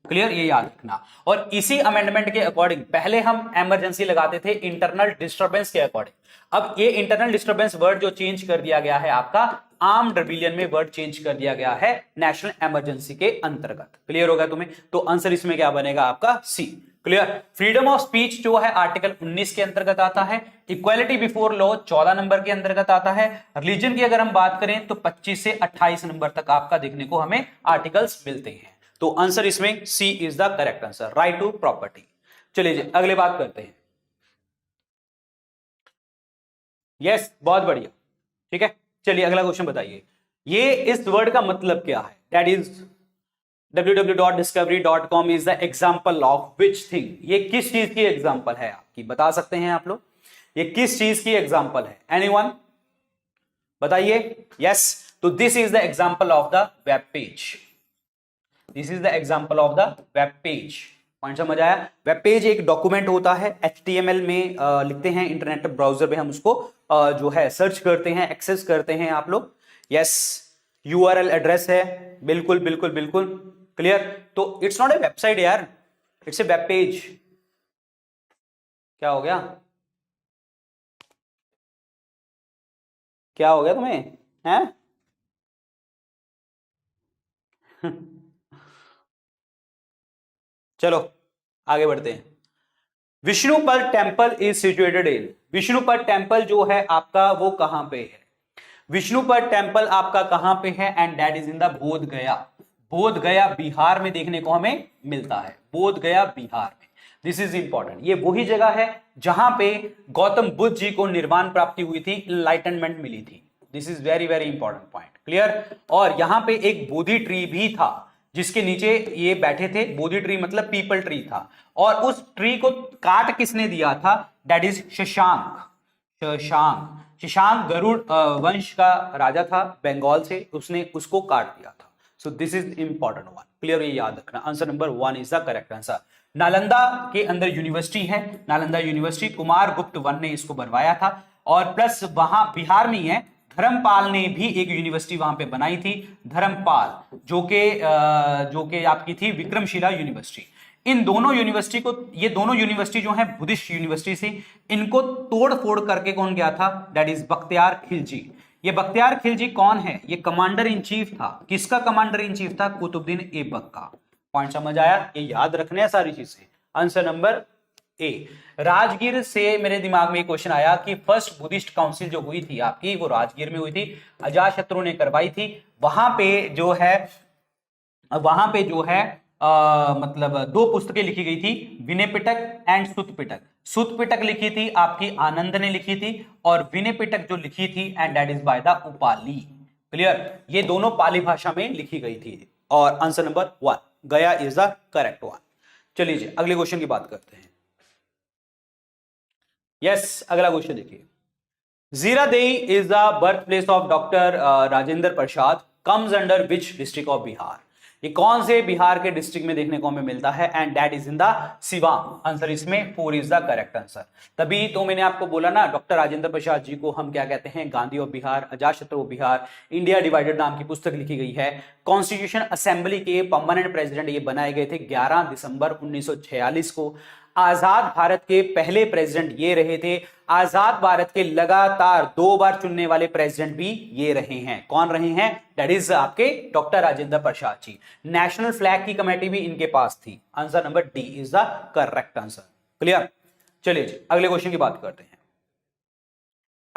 क्लियर, ये याद रखना। और इसी अमेंडमेंट के अकॉर्डिंग पहले हम इमरजेंसी लगाते थे इंटरनल डिस्टर्बेंस के अकॉर्डिंग, अब ये इंटरनल डिस्टर्बेंस वर्ड जो चेंज कर दिया गया है आपका आर्म्ड रिबेलियन में वर्ड चेंज कर दिया गया है नेशनल इमरजेंसी के अंतर्गत। क्लियर होगा तुम्हें? तो आंसर इसमें क्या बनेगा आपका? सी। क्लियर। फ्रीडम ऑफ स्पीच जो है आर्टिकल 19 के अंतर्गत आता है। इक्वालिटी बिफोर लॉ 14 नंबर के अंतर्गत आता है। रिलीजन की अगर हम बात करें तो 25 से 28 नंबर तक आपका देखने को हमें आर्टिकल्स मिलते हैं। तो आंसर इसमें C is the correct answer, right to property. चलिए जी, अगले बात करते हैं। यस, बहुत बढ़िया, ठीक है। चलिए अगला क्वेश्चन बताइए, ये इस वर्ड का मतलब क्या है? That is www.discovery.com is the example of which thing. ये किस चीज की एग्जाम्पल है आपकी, बता सकते हैं आप लोग? ये किस चीज की एग्जाम्पल है? एनीवन बताइए। यस, तो this is the example of the web page. This is the example of the web page. Point समझ आया? वेब पेज एक डॉक्यूमेंट होता है, HTML में लिखते हैं, इंटरनेट ब्राउजर पे हम उसको जो है सर्च करते हैं, एक्सेस करते हैं आप लोग। यस, URL एड्रेस है, बिल्कुल बिल्कुल बिल्कुल क्लियर। तो इट्स नॉट ए वेबसाइट यार, इट्स ए वेब पेज। क्या हो गया? क्या हो गया तुम्हें? हैं? चलो आगे बढ़ते हैं। Vishnupad temple is situated in. Vishnupad temple जो है आपका वो कहां पे है? विष्णुपद टेम्पल आपका कहां पे है? And that is in the बोध गया। बोध गया बिहार में देखने को हमें मिलता है, बोध गया बिहार में। This is important. ये वही जगह है जहां पे गौतम बुद्ध जी को निर्वाण प्राप्ति हुई थी, इनलाइटनमेंट मिली थी। This is very very important point. Clear. और यहां पे एक बोधि ट्री भी था जिसके नीचे ये बैठे थे। बोधि ट्री मतलब पीपल ट्री था, और उस ट्री को काट किसने दिया था? That is Shashank. शशांक, शशांक गरुड़ वंश का राजा था बंगाल से, उसने उसको काट दिया था। So this is important one. Clear, ये याद रखना। Answer number 1 is the correct answer. Nalanda के अंदर यूनिवर्सिटी है, नालंदा यूनिवर्सिटी, कुमार गुप्त वन ने इसको बनवाया था। और प्लस वहां बिहार में ही है, धर्मपाल ने भी एक यूनिवर्सिटी वहां पे बनाई थी, धर्मपाल, जो कि आपकी थी विक्रमशिला यूनिवर्सिटी। इन दोनों यूनिवर्सिटी को, ये दोनों यूनिवर्सिटी जो है बुद्धिस्ट यूनिवर्सिटी से, इनको तोड़ फोड़ करके कौन गया था? That is Bakhtiyar Khilji. ये बख्तियार खिलजी कौन है? ये कमांडर इन चीफ था। किसका कमांडर इन चीफ था? कुतुबुद्दीन ऐबक का। पॉइंट समझ आया? ये याद रखने हैं सारी चीजें। आंसर नंबर ए। राजगीर से मेरे दिमाग में एक क्वेश्चन आया कि फर्स्ट बुद्धिस्ट काउंसिल जो हुई थी आपकी, वो राजगीर में हुई थी, अजातशत्रु ने करवाई थी। वहां पे जो है मतलब 2 पुस्तकें लिखी गई थी, विनय पिटक एंड सुत पिटक। सुत पिटक लिखी थी आपकी आनंद ने लिखी थी, और विनय पिटक जो लिखी थी and that is by the Upali. Clear, ये दोनों पाली भाषा में लिखी गई थी। और आंसर नंबर 1 गया इज द करेक्ट वन। चलिए अगले क्वेश्चन की बात करते हैं। यस, अगला क्वेश्चन देखिए। Ziradei is the birth place of doctor Rajendra Prasad, comes under which district of Bihar. ये कौन से बिहार के डिस्ट्रिक्ट में देखने को हमें मिलता है? And that is in the Siwan. Answer इसमें 4 इज द करेक्ट आंसर। तभी तो मैंने आपको बोला ना, डॉक्टर राजेंद्र प्रसाद जी को हम क्या कहते हैं? Gandhi of Bihar, Ajatashatru Bihar, India divided नाम की पुस्तक लिखी गई है। कॉन्स्टिट्यूशन असेंबली के परमानेंट प्रेसिडेंट ये बनाए गए थे 11 दिसंबर 1946 को। आजाद भारत के पहले प्रेसिडेंट ये रहे थे। आजाद भारत के लगातार 2 बार चुनने वाले प्रेसिडेंट भी ये रहे हैं। कौन रहे हैं? दैट इज आपके डॉक्टर राजेंद्र प्रसाद जी। नेशनल फ्लैग की कमेटी भी इनके पास थी। Answer number D is the correct answer. Clear? चलिए जी अगले क्वेश्चन की बात करते हैं।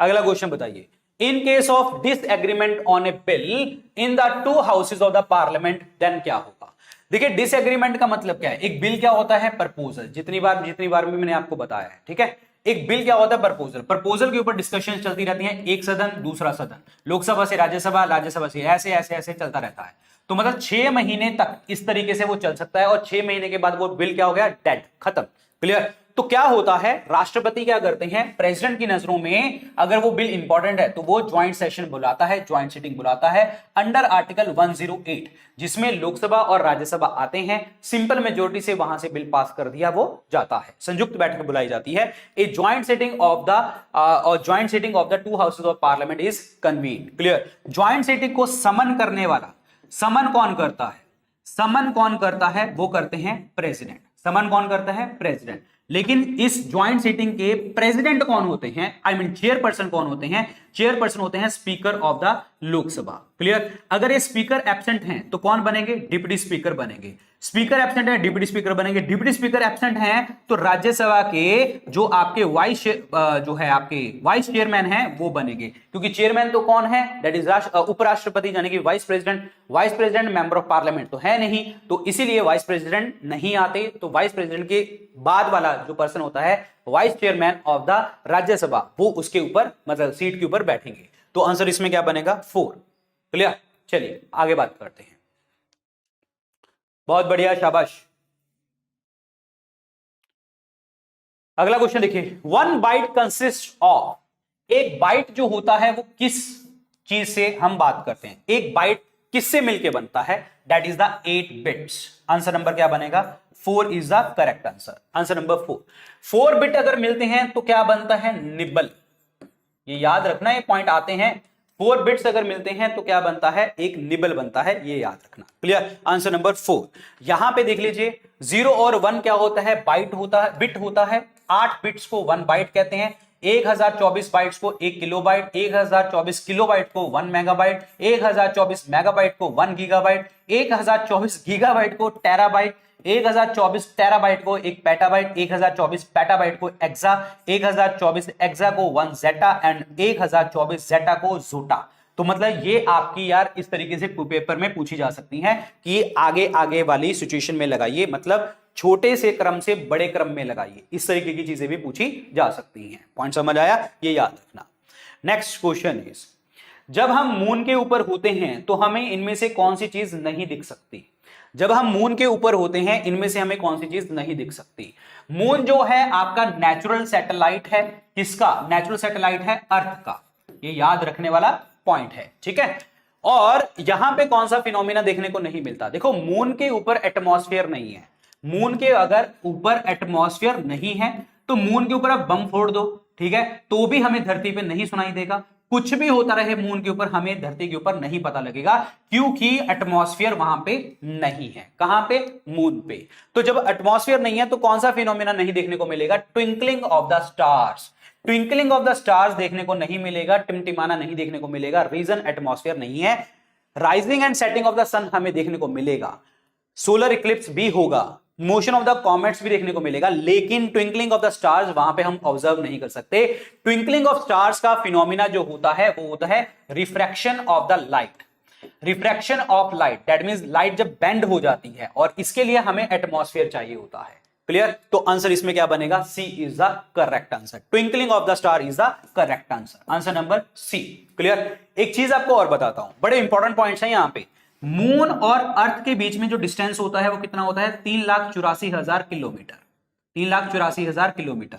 अगला क्वेश्चन बताइए, in case of disagreement on a bill in the 2 houses of the Parliament then क्या होगा? देखिए डिसएग्रीमेंट का मतलब क्या है? एक बिल क्या होता है? प्रपोजल। जितनी बार भी मैंने आपको बताया है, ठीक है। एक बिल क्या होता है? प्रपोजल। प्रपोजल के ऊपर डिस्कशन चलती रहती है, एक सदन दूसरा सदन, लोकसभा से राज्यसभा, राज्यसभा से ऐसे ऐसे ऐसे चलता रहता है। तो मतलब 6 महीने तक इस तरीके से वो चल सकता है और 6 महीने के बाद वो बिल क्या हो गया? डेड, खत्म। क्लियर? तो क्या होता है, राष्ट्रपति क्या करते हैं, प्रेसिडेंट की नजरों में अगर वो बिल इंपॉर्टेंट है तो वो ज्वाइंट सेशन बुलाता है, ज्वाइंट सिटिंग बुलाता है अंडर आर्टिकल 108, जिसमें लोकसभा और राज्यसभा आते हैं, सिंपल मेजोरिटी से वहां से बिल पास कर दिया वो जाता है, संयुक्त बैठक बुलाई जाती है। A joint sitting of the 2 houses of parliament is convened. Clear? Joint sitting को समन करने वाला, समन कौन करता है? समन कौन करता है? वो करते हैं प्रेसिडेंट। समन कौन करता है? प्रेसिडेंट। लेकिन इस ज्वाइंट सीटिंग के प्रेसिडेंट कौन होते हैं? आई मीन चेयरपर्सन कौन होते हैं? चेयरपर्सन होते हैं speaker of the Lok Sabha. Clear? अगर ये स्पीकर एब्सेंट हैं तो कौन बनेंगे? डिप्टी स्पीकर बनेंगे। स्पीकर एब्सेंट है, डिप्टी स्पीकर बनेंगे। डिप्टी स्पीकर एब्सेंट हैं तो राज्यसभा के जो आपके वाइस चेयरमैन हैं वो बनेंगे, क्योंकि चेयरमैन तो कौन है? दैट इज उपराष्ट्रपति यानी कि vice president member of parliament तो है नहीं, तो इसीलिए वाइस प्रेसिडेंट नहीं आते। तो वाइस प्रेसिडेंट के बाद वाला जो पर्सन होता है vice chairman of the Rajya Sabha, वो उसके ऊपर मतलब सीट के ऊपर बैठेंगे। तो आंसर इसमें क्या बनेगा? 4। क्लियर? चलिए आगे बात करते हैं। बहुत बढ़िया, शाबाश। अगला क्वेश्चन देखिए, 1 बाइट कंसिस्ट ऑफ, एक बाइट जो होता है वो किस चीज से हम बात करते हैं? एक बाइट किससे मिलके बनता है? That is the 8 bits. Answer number क्या बनेगा? 4 is the correct answer. Answer number 4 bit अगर मिलते हैं तो क्या बनता है? निबल। ये याद रखना, ये पॉइंट आते हैं। 4 बिट्स अगर मिलते हैं तो क्या बनता है? एक निबल बनता है, ये याद रखना। क्लियर? Answer number 4। यहां पे देख लीजिए 0 और 1 क्या होता है? बाइट होता है, बिट होता है। 8 बिट्स को 1 बाइट कहते हैं। 1024 बाइट्स को 1 किलोबाइट, 1024 किलोबाइट को 1 मेगाबाइट, 1024 मेगाबाइट को 1 गीगाबाइट, 1024 गीगाबाइट को टेराबाइट, 1024 टेराबाइट को 1 पेटाबाइट, 1024 पेटाबाइट को एक्सा, 1024 एक्सा को 1 जेटा एंड 1024 जेटा को जोटा। तो मतलब ये आपकी यार इस तरीके से पेपर में पूछी जा सकती हैं कि आगे आगे वाली सिचुएशन में लगाइए, मतलब छोटे से क्रम से बड़े क्रम में लगाइए। इस तरीके की चीजें भी पूछी जा सकती हैं। पॉइंट समझ आया? ये याद रखना। नेक्स्ट क्वेश्चन इज, जब हम मून के ऊपर होते हैं तो हमें इनमें से कौन सी चीज नहीं दिख सकती? जब हम मून के ऊपर होते हैं इनमें से हमें कौन सी चीज नहीं दिख सकती? मून जो है आपका नेचुरल सैटेलाइट है। किसका नेचुरल सैटेलाइट है? अर्थ का। ये याद रखने वाला पॉइंट है, ठीक है। और यहां पे कौन सा फिनोमिना देखने को नहीं मिलता? देखो मून के ऊपर एटमॉस्फेयर नहीं है। मून के अगर ऊपर एटमॉस्फेयर नहीं है तो मून के ऊपर आप बम फोड़ दो, ठीक है, तो भी हमें धरती पे नहीं सुनाई देगा। कुछ भी होता रहे मून के ऊपर हमें धरती के ऊपर नहीं पता लगेगा, क्योंकि एटमॉस्फेयर वहां पे नहीं है। कहां पे? मून पे। तो जब एटमॉस्फेयर नहीं है तो कौन सा फिनोमिना नहीं देखने को मिलेगा? Twinkling of the stars. Twinkling of the stars देखने को नहीं मिलेगा, टिमटिमाना नहीं देखने को मिलेगा। रीजन एटमॉस्फेयर नहीं है। Rising and setting of the sun हमें देखने को मिलेगा। सोलर इक्लिप्स भी होगा, मोशन ऑफ द कॉमेट्स भी देखने को मिलेगा, लेकिन ट्विंकलिंग ऑफ द स्टार्स वहां पे हम ऑब्जर्व नहीं कर सकते। ट्विंकलिंग ऑफ स्टार्स का फिनोमिना जो होता है वो होता है refraction of the light. Refraction of light, that means light जब बेंड हो जाती है, और इसके लिए हमें एटमॉस्फेयर चाहिए होता है। क्लियर? तो आंसर इसमें क्या बनेगा? C is the correct answer. Twinkling of the star is the correct answer. Answer number C. Clear? एक चीज आपको और बताता हूं, बड़े इंपॉर्टेंट पॉइंट्स हैं यहां पे। मून और अर्थ के बीच में जो डिस्टेंस होता है वो कितना होता है? 3,84,000 किलोमीटर। 3,84,000 किलोमीटर।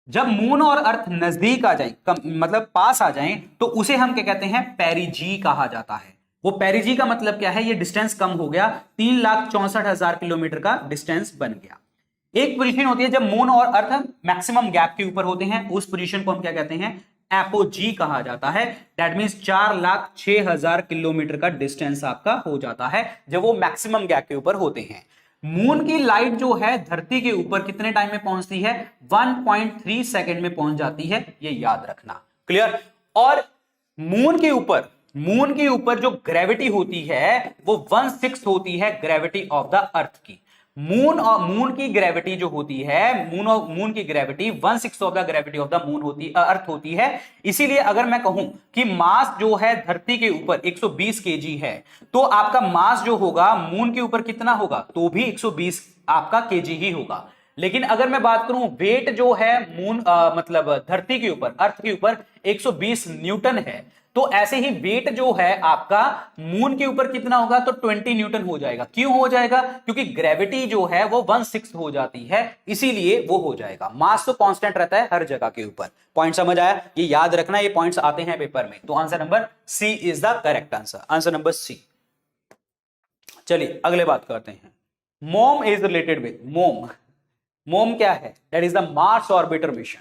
जब मून और अर्थ नजदीक आ जाए, मतलब पास आ जाएं, तो उसे हम क्या कहते हैं? पेरिजी कहा जाता है। वो पेरिजी का मतलब क्या है? ये डिस्टेंस कम हो गया, 3,64,000 किलोमीटर का डिस्टेंस बन गया। एक पोजीशन होती है जब मून और अर्थ मैक्सिमम गैप के ऊपर होते हैं, उस पोजीशन को हम क्या कहते हैं? एपोजी कहा जाता है। दैट मींस 4,06,000 किलोमीटर का डिस्टेंस आपका हो जाता है जब वो मैक्सिमम गैप के ऊपर होते हैं। मून की लाइट जो है धरती के ऊपर कितने टाइम में पहुंचती है? 1.3 सेकेंड में पहुंच जाती है, ये याद रखना। क्लियर? और मून के ऊपर जो ग्रेविटी होती है वो 1/6 होती है ग्रेविटी ऑफ द अर्थ की। मून की ग्रेविटी जो होती है, मून की gravity 1/6 of the gravity of the moon होती अर्थ होती है। इसीलिए अगर मैं कहूं कि मास जो है धरती के ऊपर 120 केजी है, तो आपका मास जो होगा मून के ऊपर कितना होगा? तो भी 120 आपका केजी ही होगा। लेकिन अगर मैं बात करूं वेट जो है मतलब धरती के ऊपर, अर्थ के ऊपर 120 न्यूटन है, तो ऐसे ही वेट जो है आपका मून के ऊपर कितना होगा? तो 20 न्यूटन हो जाएगा। क्यों हो जाएगा? क्योंकि ग्रेविटी जो है वो 1/6 हो जाती है, इसीलिए वो हो जाएगा। मास तो कांस्टेंट रहता है हर जगह के ऊपर। पॉइंट समझ आया? ये याद रखना, ये पॉइंट्स आते हैं पेपर में। तो answer number C is the correct answer, answer number C. चलिए अगले बात करते हैं। मोम इज रिलेटेड विद मोम क्या है? That is the Mars orbiter mission.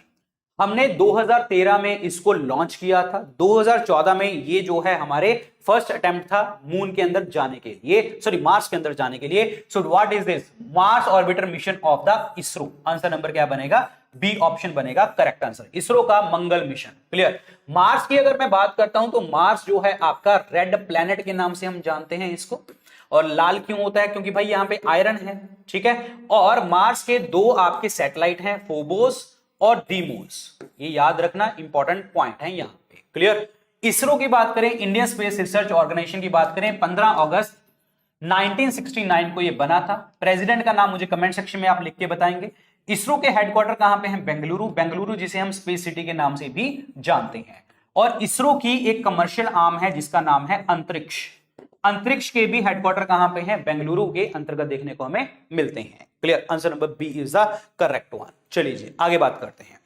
हमने 2013 में इसको लॉन्च किया था। 2014 में ये जो है हमारे फर्स्ट अटेम्प्ट था मून के अंदर जाने के लिए, सॉरी मार्स के अंदर जाने के लिए। So what is this? Mars orbiter mission of the ISRO. Answer number क्या बनेगा? बी ऑप्शन बनेगा करेक्ट आंसर, इसरो का मंगल मिशन। क्लियर? मार्स की अगर मैं बात करता हूं तो मार्स जो है आपका रेड प्लैनेट के नाम से हम जानते हैं इसको। और लाल क्यों होता है? क्योंकि भाई यहां पे आयरन है, ठीक है। और मार्स के दो आपके सैटेलाइट हैं, फोबोस और डीमोस। ये याद रखना, इंपॉर्टेंट पॉइंट है यहां पे। क्लियर? इसरो की बात करें, इंडियन स्पेस रिसर्च ऑर्गेनाइजेशन की बात करें, 15 अगस्त 1969 को ये बना था। प्रेसिडेंट का नाम मुझे कमेंट सेक्शन में आप लिख के बताएंगे। इसरो के हेडक्वार्टर कहां पे है? बेंगलुरु, जिसे हम स्पेस सिटी के नाम से भी जानते हैं। और इसरो की एक कमर्शियल आर्म है जिसका नाम है अंतरिक्ष। अंतरिक्ष के भी हेडक्वार्टर कहां पे है? बेंगलुरु के अंतर्गत देखने को हमें मिलते हैं। Clear? Answer number B is the correct one. चलिए जी आगे बात करते हैं।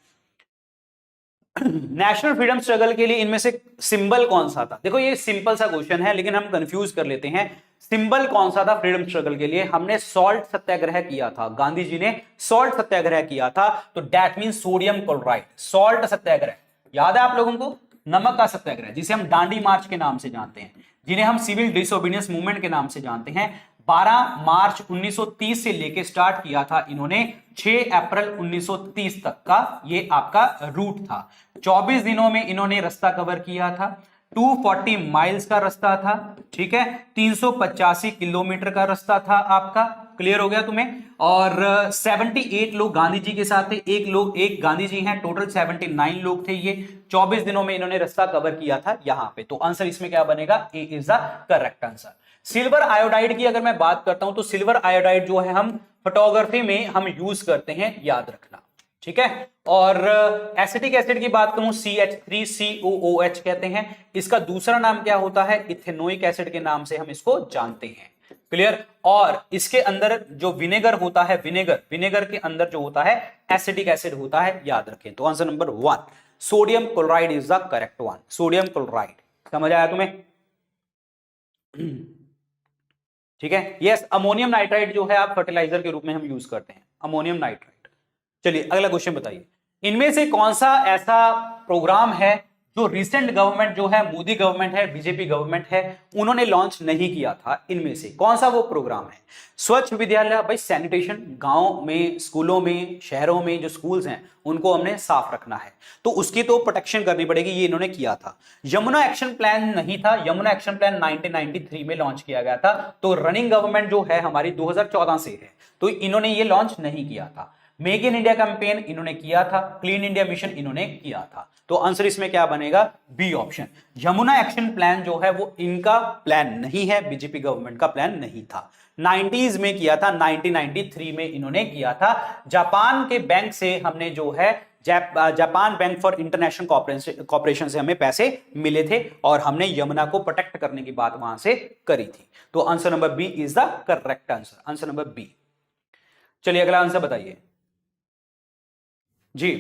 नेशनल फ्रीडम स्ट्रगल के लिए इनमें से सिंबल कौन सा था? देखो ये सिंपल सा क्वेश्चन है, लेकिन हम कंफ्यूज कर लेते हैं। सिंबल कौन सा था फ्रीडम स्ट्रगल के लिए? हमने सॉल्ट सत्याग्रह किया था, गांधी जी ने सॉल्ट सत्याग्रह किया था। तो that mean sodium chloride. Salt satyagraha याद है आप लोगों को? नमक का सत्याग्रह, जिसे हम दांडी मार्च के नाम से जानते हैं, जिन्हें हम सिविल डिसोबीडियंस मूवमेंट के नाम से जानते हैं। 12 मार्च 1930 से लेके स्टार्ट किया था इन्होंने, 6 अप्रैल 1930 तक का ये आपका रूट था। 24 दिनों में इन्होंने रास्ता कवर किया था। 240 माइल्स का रास्ता था, ठीक है। 385 किलोमीटर का रास्ता था आपका। क्लियर हो गया तुम्हें? और 78 लोग गांधी जी के साथ थे, एक गांधी जी हैं, टोटल 79 लोग थे ये। 24 दिनों में इन्होंने रास्ता कवर किया था यहां पे। तो आंसर इसमें क्या बनेगा? A is the correct answer. Silver iodide की अगर मैं बात करता हूं तो सिल्वर आयोडाइड जो है हम फोटोग्राफी में हम यूज करते हैं, याद रखना, ठीक है। और एसिटिक एसिड की बात करूं, CH3COOH कहते हैं। इसका दूसरा नाम क्या होता है? इथेनोइक एसिड के नाम से हम इसको जानते हैं। क्लियर? और इसके अंदर जो विनेगर होता है, विनेगर के अंदर जो होता है एसिटिक एसिड होता है, याद रखें। तो answer number 1 sodium chloride is the correct one. Sodium chloride. समझ आया तुम्हें? ठीक है। यस, अमोनियम नाइट्राइड जो है आप फर्टिलाइजर के रूप में हम यूज करते हैं, अमोनियम नाइट्राइड। चलिए अगला क्वेश्चन बताइए। इनमें से कौन सा ऐसा प्रोग्राम है जो रिसेंट गवर्नमेंट जो है, मोदी गवर्नमेंट है, बीजेपी गवर्नमेंट है, उन्होंने लॉन्च नहीं किया था? इनमें से कौन सा वो प्रोग्राम है? स्वच्छ विद्यालय, भाई सैनिटेशन, गांव में, स्कूलों में, शहरों में जो स्कूल्स हैं उनको हमने साफ रखना है, तो उसकी तो प्रोटेक्शन करनी पड़ेगी, ये इन्होंने किया था। यमुना एक्शन प्लान नहीं था, यमुना एक्शन प्लान 1993 में लॉन्च किया गया था। तो रनिंग गवर्नमेंट जो है हमारी 2014 से है, तो इन्होंने ये लॉन्च नहीं किया था। मेक इन इंडिया कैंपेन इन्होंने किया था, क्लीन इंडिया मिशन इन्होंने किया था। तो आंसर इसमें क्या बनेगा? B option. Yamuna action plan जो है वो इनका प्लान नहीं है, बीजेपी गवर्नमेंट का प्लान नहीं था। 90s में किया था, 1993 में इन्होंने किया था। जापान के बैंक से हमने जो है Japan bank for international corporation से हमें पैसे मिले थे और हमने यमुना को प्रोटेक्ट करने की बात वहां से करी थी। तो answer number B is the correct answer, answer number B. चलिए अगला आंसर बताइए जी।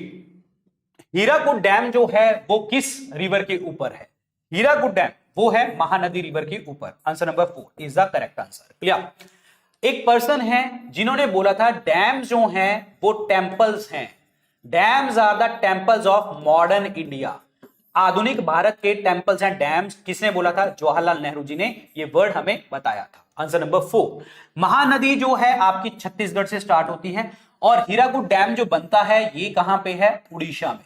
हीराकुड डैम जो है वो किस रिवर के ऊपर है? हीराकुड डैम वो है महानदी रिवर के ऊपर। Answer number 4 is the correct answer. Clear? एक पर्सन है जिन्होंने बोला था डैम्स जो हैं वो टेंपल्स हैं, dams are the temples of modern India. आधुनिक भारत के टेंपल्स हैं डैम्स। किसने बोला था? जवाहरलाल नेहरू जी ने ये वर्ड हमें बताया था। Answer number 4। महानदी जो है आपकी छत्तीसगढ़ से स्टार्ट होती है और हीराकुद डैम जो बनता है ये कहां पे है, उड़ीसा में।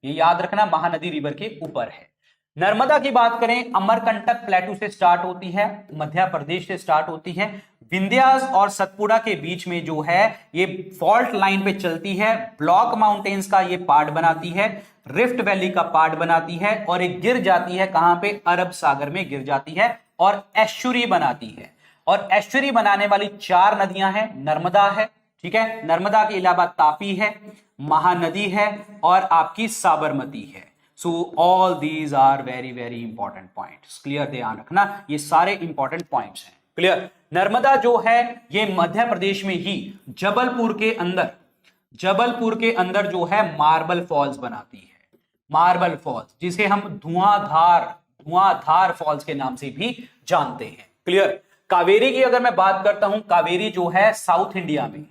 ये याद रखना, महानदी रिवर के ऊपर है। नर्मदा की बात करें, अमरकंटक प्लेटू से स्टार्ट होती है, मध्य प्रदेश से स्टार्ट होती है। विंध्यास और सतपुड़ा के बीच में जो है ये फॉल्ट लाइन पे चलती है, ब्लॉक माउंटेन्स का ये पार्ट बनाती है, रिफ्ट वैली का पार्ट बनाती है और एक गिर जाती है कहां पे, अरब सागर में गिर जाती है और एस्चुरी बनाती है। और एस्चुरी बनाने वाली 4 नदियां हैं, नर्मदा है, ठीक है, नर्मदा के अलावा तापी है, महानदी है और आपकी साबरमती है। So all these are very very important points, clear, ध्यान रखना, ये सारे इंपॉर्टेंट पॉइंट्स हैं, क्लियर। नर्मदा जो है ये मध्य प्रदेश में ही जबलपुर के अंदर जो है मार्बल फॉल्स बनाती है, मार्बल फॉल्स, जिसे हम धुआंधार फॉल्स के नाम से भी जानते हैं, क्लियर। कावेरी की अगर मैं बात करता हूं, कावेरी जो है साउथ इंडिया में,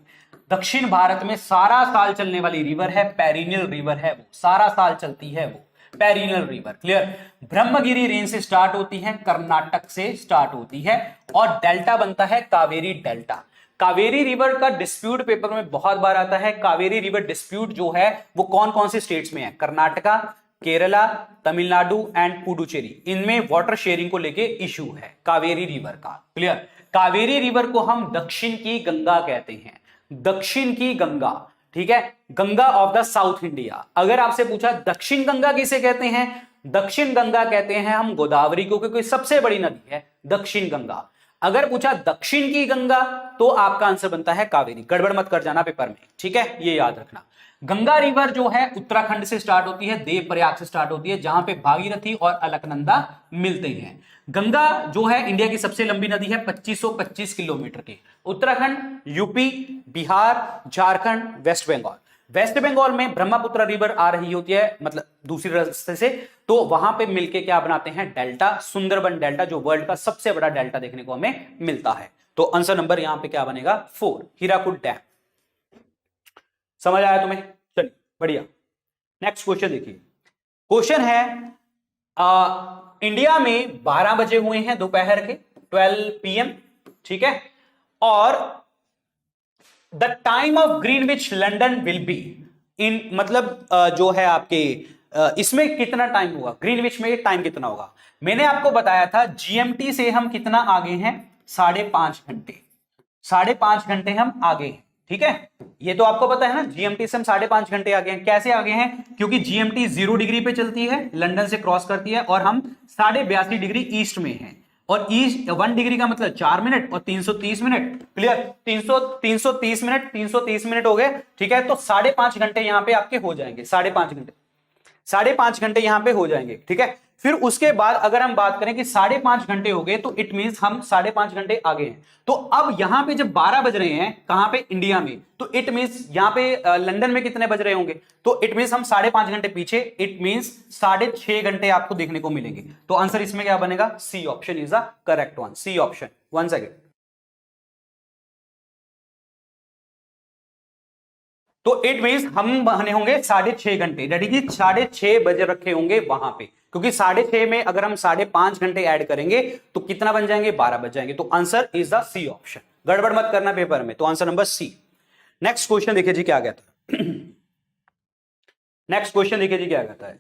दक्षिण भारत में सारा साल चलने वाली रिवर है, पेरिनियल रिवर है, वो सारा साल चलती है, वो perennial river, clear. Brahmagiri range से स्टार्ट होती है, कर्नाटक से स्टार्ट होती है और डेल्टा बनता है कावेरी डेल्टा। कावेरी रिवर का डिस्प्यूट पेपर में बहुत बार आता है। कावेरी रिवर डिस्प्यूट जो है वो कौन कौन से स्टेट्स में है, कर्नाटका, केरला, तमिलनाडु एंड पुडुचेरी, इनमें वाटर शेयरिंग को लेके इशू है कावेरी रिवर का, क्लियर। कावेरी रिवर को हम दक्षिण की गंगा कहते हैं, दक्षिण की गंगा, ठीक है, Ganga of the south India. अगर आपसे पूछा दक्षिण गंगा किसे कहते हैं, दक्षिण गंगा कहते हैं हम गोदावरी को, क्योंकि सबसे बड़ी नदी है दक्षिण गंगा। अगर पूछा दक्षिण की गंगा तो आपका आंसर बनता है कावेरी, गड़बड़ मत कर जाना पेपर में, ठीक है, ये याद रखना। गंगा रिवर जो है उत्तराखंड से स्टार्ट होती है, देवप्रयाग से स्टार्ट होती है, जहां पे भागीरथी और अलकनंदा मिलते हैं। गंगा जो है इंडिया की सबसे लंबी नदी है, 2525 किलोमीटर की। Uttarakhand, UP, Bihar, Jharkhand, West Bengal, West Bengal में ब्रह्मपुत्र रिवर आ रही होती है, मतलब दूसरी रास्ते से, तो वहां पे मिलके क्या बनाते हैं, डेल्टा, सुंदरबन डेल्टा, जो वर्ल्ड का सबसे बड़ा डेल्टा देखने को हमें मिलता है। तो आंसर नंबर यहां पे क्या बनेगा, 4, हीराकुद डैम। समझ आया तुम्हें, चलिए बढ़िया। नेक्स्ट क्वेश्चन देखिए, क्वेश्चन है इंडिया में 12 बजे हुए हैं दोपहर के, 12 PM, ठीक है, और the time of Greenwich London will be in, मतलब जो है आपके इसमें कितना टाइम होगा, ग्रीनविच में टाइम कितना होगा। मैंने आपको बताया था GMT से हम कितना आगे हैं, 5.5 घंटे, 5.5 घंटे हम आगे हैं, ठीक है, ये तो आपको पता है ना, GMT से हम 5.5 घंटे आगे हैं। कैसे आगे हैं, क्योंकि GMT 0 डिग्री पे चलती है, लंदन से क्रॉस करती है, और हम 82.5 डिग्री ईस्ट में हैं, और ईस्ट 1 डिग्री का मतलब 4 मिनट और 330 मिनट, क्लियर, 330 मिनट हो गए, ठीक है। तो 5.5 घंटे यहां पे आपके हो जाएंगे, 5.5 घंटे यहां पे हो जाएंगे, ठीक है। फिर उसके बाद अगर हम बात करें कि 5.5 घंटे हो गए, तो इट मींस हम 5.5 घंटे आगे हैं। तो अब यहां पे जब 12 बज रहे हैं, कहां पे, इंडिया में, तो इट मींस यहां पे लंदन में कितने बज रहे होंगे, तो इट मींस हम 5.5 घंटे पीछे, इट मींस 6.5 घंटे आपको देखने को मिलेंगे। तो आंसर इसमें क्या बनेगा, C option is the correct one, C option. One second, तो इट मींस हम बने होंगे 6.5 घंटे, रेडी की 6.5 बजे रखे होंगे वहां पे, क्योंकि 6.5 में अगर हम 5.5 घंटे ऐड करेंगे तो कितना बन जाएंगे, 12 बज जाएंगे। तो answer is the C option, गड़बड़ मत करना पेपर में, तो answer number C. Next question देखिए जी क्या कहता है, नेक्स्ट क्वेश्चन देखिए जी क्या कहता है।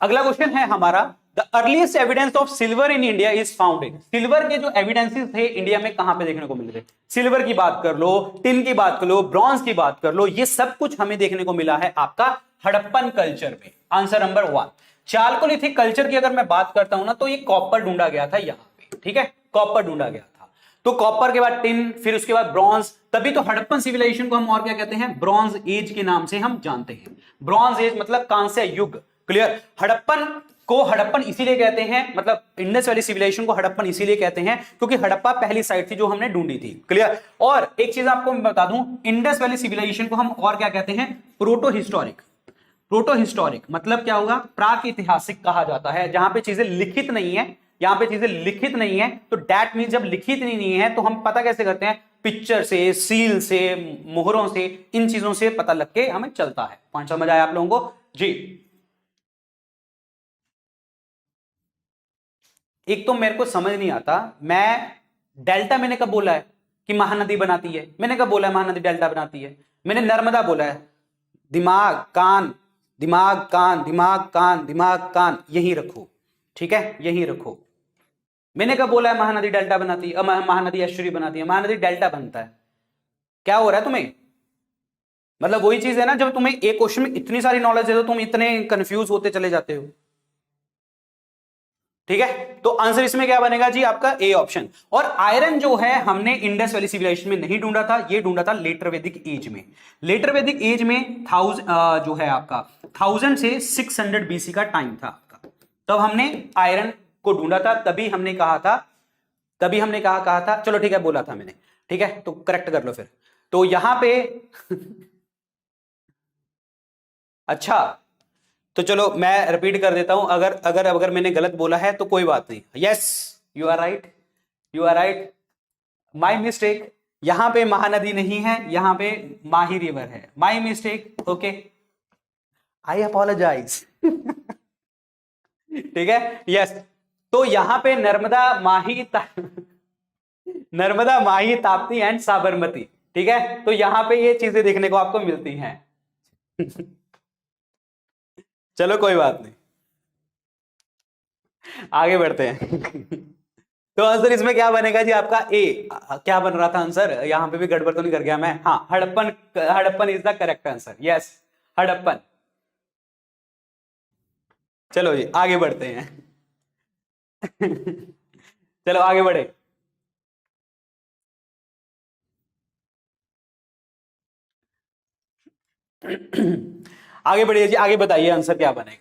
अगला क्वेश्चन है हमारा, the earliest evidence of silver in India is found in, silver के जो एविडेंसेस थे इंडिया में कहां पे देखने को मिल रहे, सिल्वर की बात कर लो, टिन की बात कर लो, ब्रॉन्ज की बात कर लो, ये सब कुछ हमें देखने को मिला है आपका हड़प्पन कल्चर में। Answer number 1। चालकोलिथिक कल्चर की अगर मैं बात करता हूं ना, तो ये कॉपर ढूंढा गया था यहां पे, ठीक है, कॉपर ढूंढा गया था। तो कॉपर के बाद टिन, फिर उसके बाद ब्रॉन्ज, तभी तो हड़प्पन सिविलाइजेशन को हम और क्या कहते हैं, ब्रॉन्ज एज के नाम से हम जानते हैं। ब्रॉन्ज एज मतलब कांस्य युग, क्लियर। हड़प्पन को हड़प्पन इसीलिए कहते हैं, मतलब इंडस वैली सिविलाइजेशन को हड़प्पन इसीलिए कहते हैं क्योंकि हड़प्पा पहली साइट थी जो हमने ढूंढी थी, क्लियर। और एक चीज आपको मैं बता दूं, इंडस वैली सिविलाइजेशन को हम और क्या कहते हैं, प्रोटो हिस्टोरिक। प्रोटो हिस्टोरिक मतलब क्या होगा, प्राक ऐतिहासिक कहा जाता है, जहां पे चीजें लिखित नहीं है, यहां पे चीजें लिखित नहीं है, तो दैट मींस जब लिखित नहीं है तो हम पता कैसे करते हैं, पिक्चर से, सील से, मोहरों से, इन चीजों से पता लग के हमें चलता है। पॉइंट समझ आया आप लोगों को जी। एक तो मेरे को समझ नहीं आता, मैं डेल्टा मैंने कब बोला है कि महानदी बनाती है? मैंने कब बोला है महानदी डेल्टा बनाती है? मैंने नर्मदा बोला है। दिमाग कान, दिमाग कान, दिमाग कान, दिमाग कान, यहीं रखो, ठीक है, यहीं रखो। मैंने कब बोला है महानदी डेल्टा बनाती है, महानदी एस्चुरी बनाती है? महानदी डेल्टा बनता है। क्या हो रहा है तुम्हें? मतलब वही चीज है ना, जब तुम्हें एक क्वेश्चन में इतनी सारी नॉलेज है तो तुम इतने कंफ्यूज होते चले जाते हो। ठीक है, तो आंसर इसमें क्या बनेगा जी? आपका ए ऑप्शन। और आयरन जो है हमने इंडस वैली सिविलाइजेशन में नहीं ढूंढा था, ये ढूंढा था लेटर वैदिक एज में। लेटर वैदिक एज में जो है आपका 1000 से 600 बीसी का टाइम था आपका, तब हमने आयरन को ढूंढा था। तभी हमने कहा था, चलो ठीक है, बोला था मैंने, ठीक है, तो करेक्ट कर लो फिर। तो यहां पे अच्छा, तो चलो मैं रिपीट कर देता हूं, अगर अगर अगर मैंने गलत बोला है तो कोई बात नहीं। Yes, you are right, you are right, my mistake. यहां पे महानदी नहीं है, यहां पे माही रिवर है, my mistake, okay, I apologise. ठीक है, यस। तो यहां पे नर्मदा, माही, ताप्ती एंड साबरमती, ठीक है, तो यहां पे ये चीजें देखने को आपको मिलती हैं। चलो कोई बात नहीं, आगे बढ़ते हैं। तो आंसर इसमें क्या बनेगा जी? आपका ए। क्या बन रहा था आंसर? यहां पे भी गड़बड़ तो नहीं कर गया मैं? हाँ, Harappan, Harappan is the correct answer, yes, Harappan. चलो जी आगे बढ़ते हैं। चलो आगे बढ़े। आगे बढ़िए जी, आगे बताइए आंसर क्या बनेगा?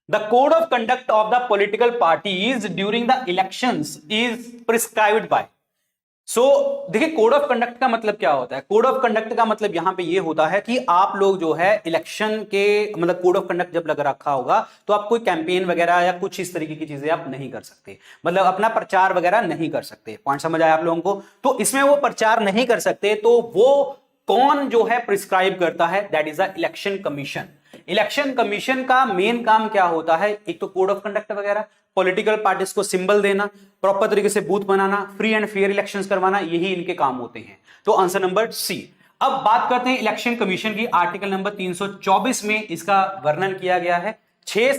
The code of conduct of the political parties during the elections is prescribed by. So देखिए, कोड ऑफ कंडक्ट का मतलब क्या होता है? कोड ऑफ कंडक्ट का मतलब यहां पे ये होता है कि आप लोग जो है इलेक्शन के, मतलब कोड ऑफ कंडक्ट जब लग रखा होगा तो आप कोई कैंपेन वगैरह या कुछ इस तरीके की चीजें आप नहीं कर सकते, मतलब अपना प्रचार वगैरह नहीं कर सकते। पॉइंट समझ आया आप लोगों को? तो इसमें वो प्रचार नहीं कर सकते, तो वो कौन जो है प्रिस्क्राइब करता है? That is the election commission. Election commission का मेन काम क्या होता है? एक तो कोड ऑफ कंडक्ट वगैरह, पॉलिटिकल पार्टीज को सिंबल देना, प्रॉपर तरीके से booth banana, free and fair elections करवाना, यही इनके काम होते हैं। तो आंसर नंबर सी। अब बात करते हैं इलेक्शन कमीशन की। आर्टिकल नंबर 324 में इसका वर्णन किया गया है। 6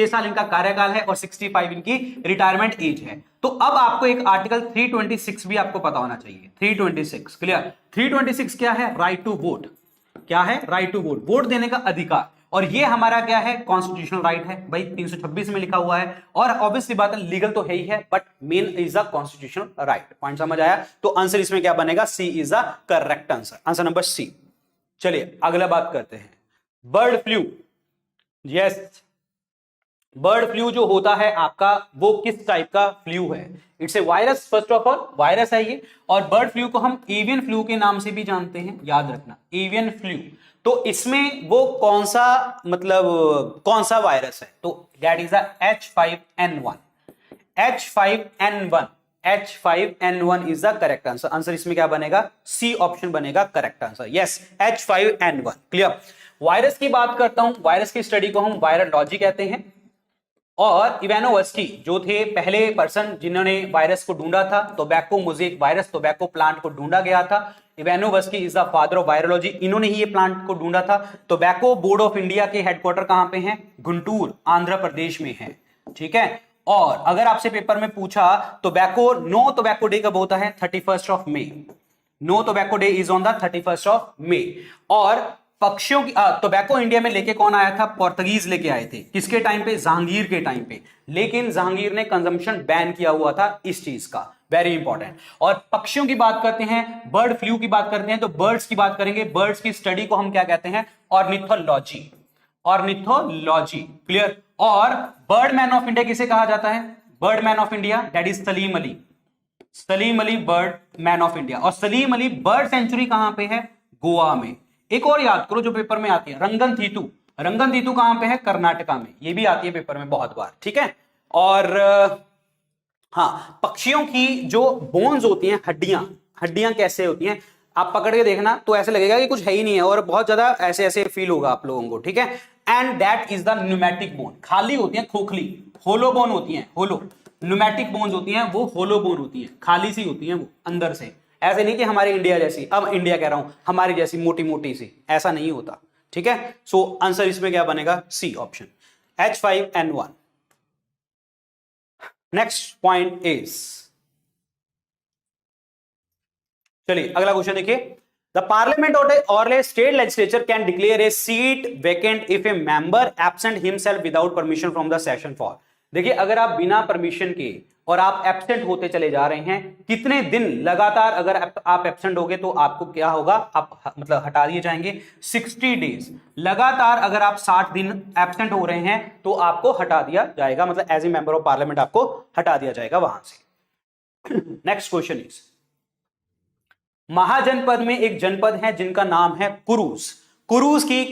साल इनका कार्यकाल है और 65 इनकी रिटायरमेंट एज है। तो अब आपको एक आर्टिकल 326 भी आपको पता होना चाहिए। 326 क्लियर? 326 क्या है? Right to vote. क्या है? राइट टू वोट, वोट देने का अधिकार। और ये हमारा क्या है? कॉन्स्टिट्यूशनल राइट है भाई, 326 में लिखा हुआ है। और ऑब्वियसली बात है, लीगल तो है ही है, but main is the constitutional right. Point समझ आया? तो आंसर इसमें क्या बनेगा? C is the correct answer, answer number C. चलिए अगला बात करते हैं, bird flu. Yes, bird flu जो होता है आपका, वो किस टाइप का फ्लू है? It's a virus, first of all virus है ये। और बर्ड फ्लू को हम एवियन फ्लू के नाम से भी जानते हैं, याद रखना, एवियन फ्लू। तो इसमें वो कौन सा, मतलब कौन सा वायरस है? तो that is H5N1। H5N1, H5N1 is the correct answer. Answer इसमें क्या बनेगा? सी ऑप्शन बनेगा correct answer. Yes, H5N1 clear. Virus की बात करता हूं, वायरस की स्टडी को हम वायरोलॉजी कहते हैं। और इवानोवस्की जो थे पहले पर्सन जिन्होंने वायरस को ढूंढा था, tobacco mosaic virus, tobacco plant को ढूंढा गया था। Ivanovsky is the father of virology, इन्होंने ही ये प्लांट को ढूंढा था। टोबैको बोर्ड ऑफ इंडिया के हेडक्वार्टर कहां पे हैं? गुंटूर, आंध्र प्रदेश में है, ठीक है। और अगर आपसे पेपर में पूछा टोबैको, नो टोबैको डे कब होता है? 31 of May. No tobacco day is on the 31 of May. और पक्षियों की टोबैको इंडिया में लेके कौन आया था? पोर्तुगीज लेके आए थे। किसके टाइम पे? जहांगीर के टाइम पे। लेकिन जहांगीर ने कंजम्पशन बैन किया हुआ था इस चीज का, वेरी इंपॉर्टेंट। और पक्षियों की बात करते हैं, बर्ड फ्लू की बात करते हैं, तो बर्ड्स की बात करेंगे। बर्ड्स की स्टडी को हम क्या कहते हैं? Ornithology, ornithology clear. और बर्डमैन ऑफ इंडिया किसे कहा जाता है? Birdman of India that is Salim Ali, Salim Ali bird man of India. और सलीम अली बर्ड सेंचुरी कहां पे है? गोवा में। एक और याद करो जो पेपर में आती है, रंगन थीतू। रंगन थीतू कहां पे है? कर्नाटका में। ये भी आती है पेपर में बहुत बार, ठीक है। और हाँ, पक्षियों की जो बोन्स होती हैं, हड्डियां, हड्डियां कैसे होती हैं? आप पकड़ के देखना तो ऐसे लगेगा कि कुछ है ही नहीं है, और बहुत ज्यादा ऐसे ऐसे फील होगा आप लोगों को, ठीक है। And that is the pneumatic bone, खाली होती है, खोखली, होलो बोन होती है, होलो। न्यूमेटिक बोन्स होती हैं वो होलो बोन होती हैं, खाली सी होती हैं वो अंदर से, ऐसे नहीं कि हमारे इंडिया जैसी, अब इंडिया कह रहा हूं हमारी जैसी मोटी मोटी सी, ऐसा नहीं होता, ठीक है। सो आंसर इसमें क्या बनेगा, C option, H5N1। Next point is, चलिए अगला क्वेश्चन देखिए, द पार्लियामेंट और a state legislature can declare a seat vacant if a member absent himself without permission from the session for. देखिए अगर आप बिना परमिशन के और आप एब्सेंट होते चले जा रहे हैं, कितने दिन लगातार अगर आप एब्सेंट होगे तो आपको क्या होगा, आप मतलब हटा दिए जाएंगे 60 डेज। लगातार अगर आप 60 दिन एब्सेंट हो रहे हैं तो आपको हटा दिया जाएगा, मतलब as a member of parliament आपको हटा दिया जाएगा वहां से। नेक्स्ट क्वेश्चन इज, महाजनपद में एक जनपद है जिनका नाम है कुरूस। कुरूस की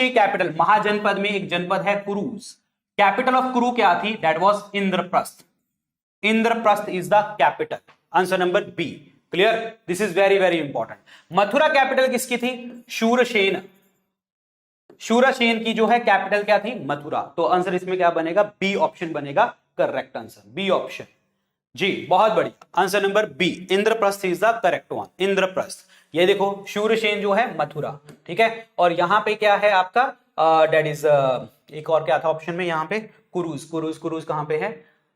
कैपिटल, महाजनपद में एक जनपद है कुरूस, कैपिटल ऑफ कुरू क्या थी, that was Indraprastha. Indraprastha is the capital, answer number B, clear, this is very very important. Mathura capital किसकी थी, शूरसेन, शूरसेन की जो है कैपिटल क्या थी, मथुरा। तो आंसर इसमें क्या बनेगा, बी ऑप्शन बनेगा करेक्ट आंसर, बी ऑप्शन जी, बहुत बढ़िया, answer number B, Indraprastha is the correct one, Indraprastha. ये देखो शूरसेन जो है मथुरा, ठीक है, और यहां पे क्या है आपका डेट इज एक और क्या था ऑप्शन में, यहाँ पे कुरूस, कुरूस कहां पे है,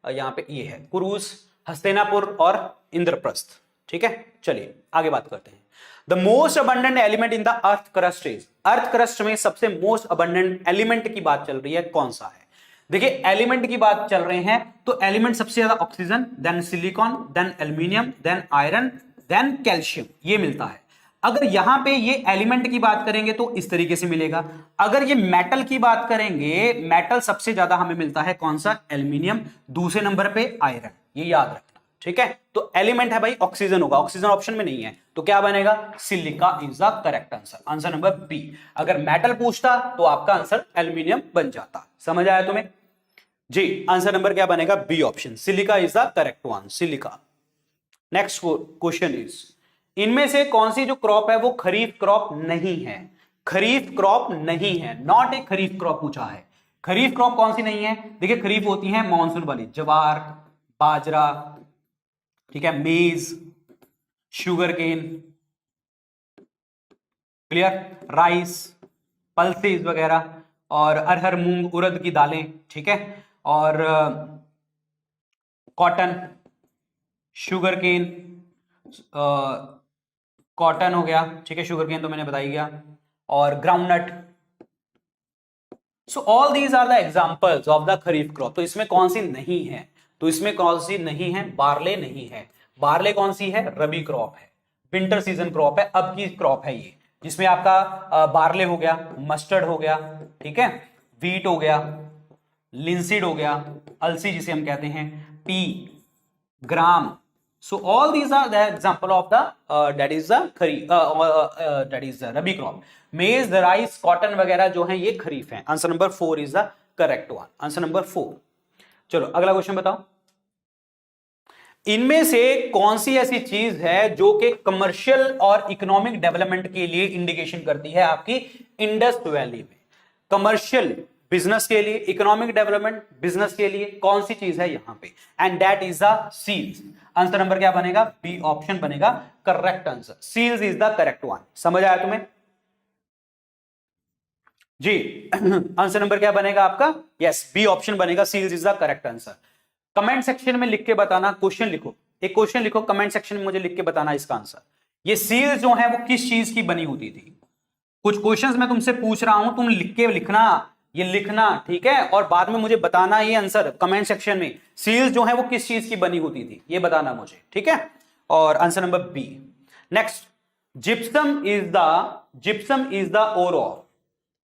यहाँ पे ये है कुरूस, हस्तिनापुर और इंद्रप्रस्थ, ठीक है। चलिए आगे बात करते हैं। The most abundant element in the earth crust is, earth crust में सबसे मोस्ट अबंडेंट एलिमेंट की बात चल रही है, कौन सा है। देखिए एलिमेंट की बात चल रहे हैं तो एलिमेंट सबसे ज्यादा oxygen, then silicon, then aluminium, then iron, then calcium, ये मिलता है। अगर यहां पे ये एलिमेंट की बात करेंगे तो इस तरीके से मिलेगा। अगर ये मेटल की बात करेंगे, मेटल सबसे ज्यादा हमें मिलता है कौन सा, एल्यूमिनियम, दूसरे नंबर पे आयरन, ये याद रखना, ठीक है। तो एलिमेंट है भाई ऑक्सीजन होगा, ऑक्सीजन ऑप्शन में नहीं है तो क्या बनेगा, silica is the correct answer, answer number B. अगर मेटल पूछता तो आपका आंसर एल्यूमिनियम बन जाता, समझ आया तुम्हें जी, आंसर नंबर क्या बनेगा, B option, silica is the correct one, silica. Next question is, इनमें से कौन सी जो क्रॉप है वो खरीफ क्रॉप नहीं है, खरीफ क्रॉप नहीं है, नॉट ए खरीफ क्रॉप पूछा है। खरीफ क्रॉप कौन सी नहीं है, देखिए खरीफ होती है मानसून वाली, ज्वार, बाजरा, ठीक है, maize, sugar cane, clear, rice, pulses वगैरह, और अरहर, मूंग, उड़द की दालें, ठीक है, और कॉटन, शुगर केन, कॉटन हो गया, ठीक है, शुगर केन तो मैंने बताई गया, और groundnut. So all these are the examples of the kharif crop. तो इसमें कौन सी नहीं है, तो इसमें कौन सी नहीं है, बार्ले नहीं है। बार्ले कौन सी है, रबी क्रॉप है, विंटर सीजन क्रॉप है, अब की क्रॉप है ये, जिसमें आपका बार्ले हो गया, मस्टर्ड हो गया, ठीक है, वीट हो गया, लिंसीड हो गया, अलसी जिसे हम कहते हैं, P, gram. So all these are the example of the that is the kharif that is the rabi crop. मेज, राइस, कॉटन वगैरह जो है ये खरीफ है। Answer number 4 is the correct one, answer number 4। चलो अगला क्वेश्चन बताओ, इनमें से कौन सी ऐसी चीज है जो कि कमर्शियल और इकोनॉमिक डेवलपमेंट के लिए इंडिकेशन करती है आपकी इंडस वैली में, कमर्शियल बिजनेस के लिए, इकोनॉमिक डेवलपमेंट बिजनेस के लिए, कौन सी चीज है यहां पे, and that is the seals. आंसर नंबर क्या बनेगा, बी ऑप्शन बनेगा correct answer, seals is the correct one. समझ आया तुम्हें जी, आंसर नंबर क्या बनेगा आपका, यस, बी ऑप्शन बनेगा, seals is the correct answer. Comment section में लिख के बताना, क्वेश्चन लिखो, एक क्वेश्चन लिखो कमेंट सेक्शन में, मुझे लिख के बताना इसका आंसर। ये सील्स जो है वो किस चीज की बनी होती थी, कुछ क्वेश्चंस मैं तुमसे पूछ रहा हूं, तुम लिख के लिखना, ये लिखना, ठीक है, और बाद में मुझे बताना ये आंसर कमेंट सेक्शन में, सील्स जो है वो किस चीज की बनी होती थी ये बताना मुझे, ठीक है। और answer number B. Next, gypsum is the ore of,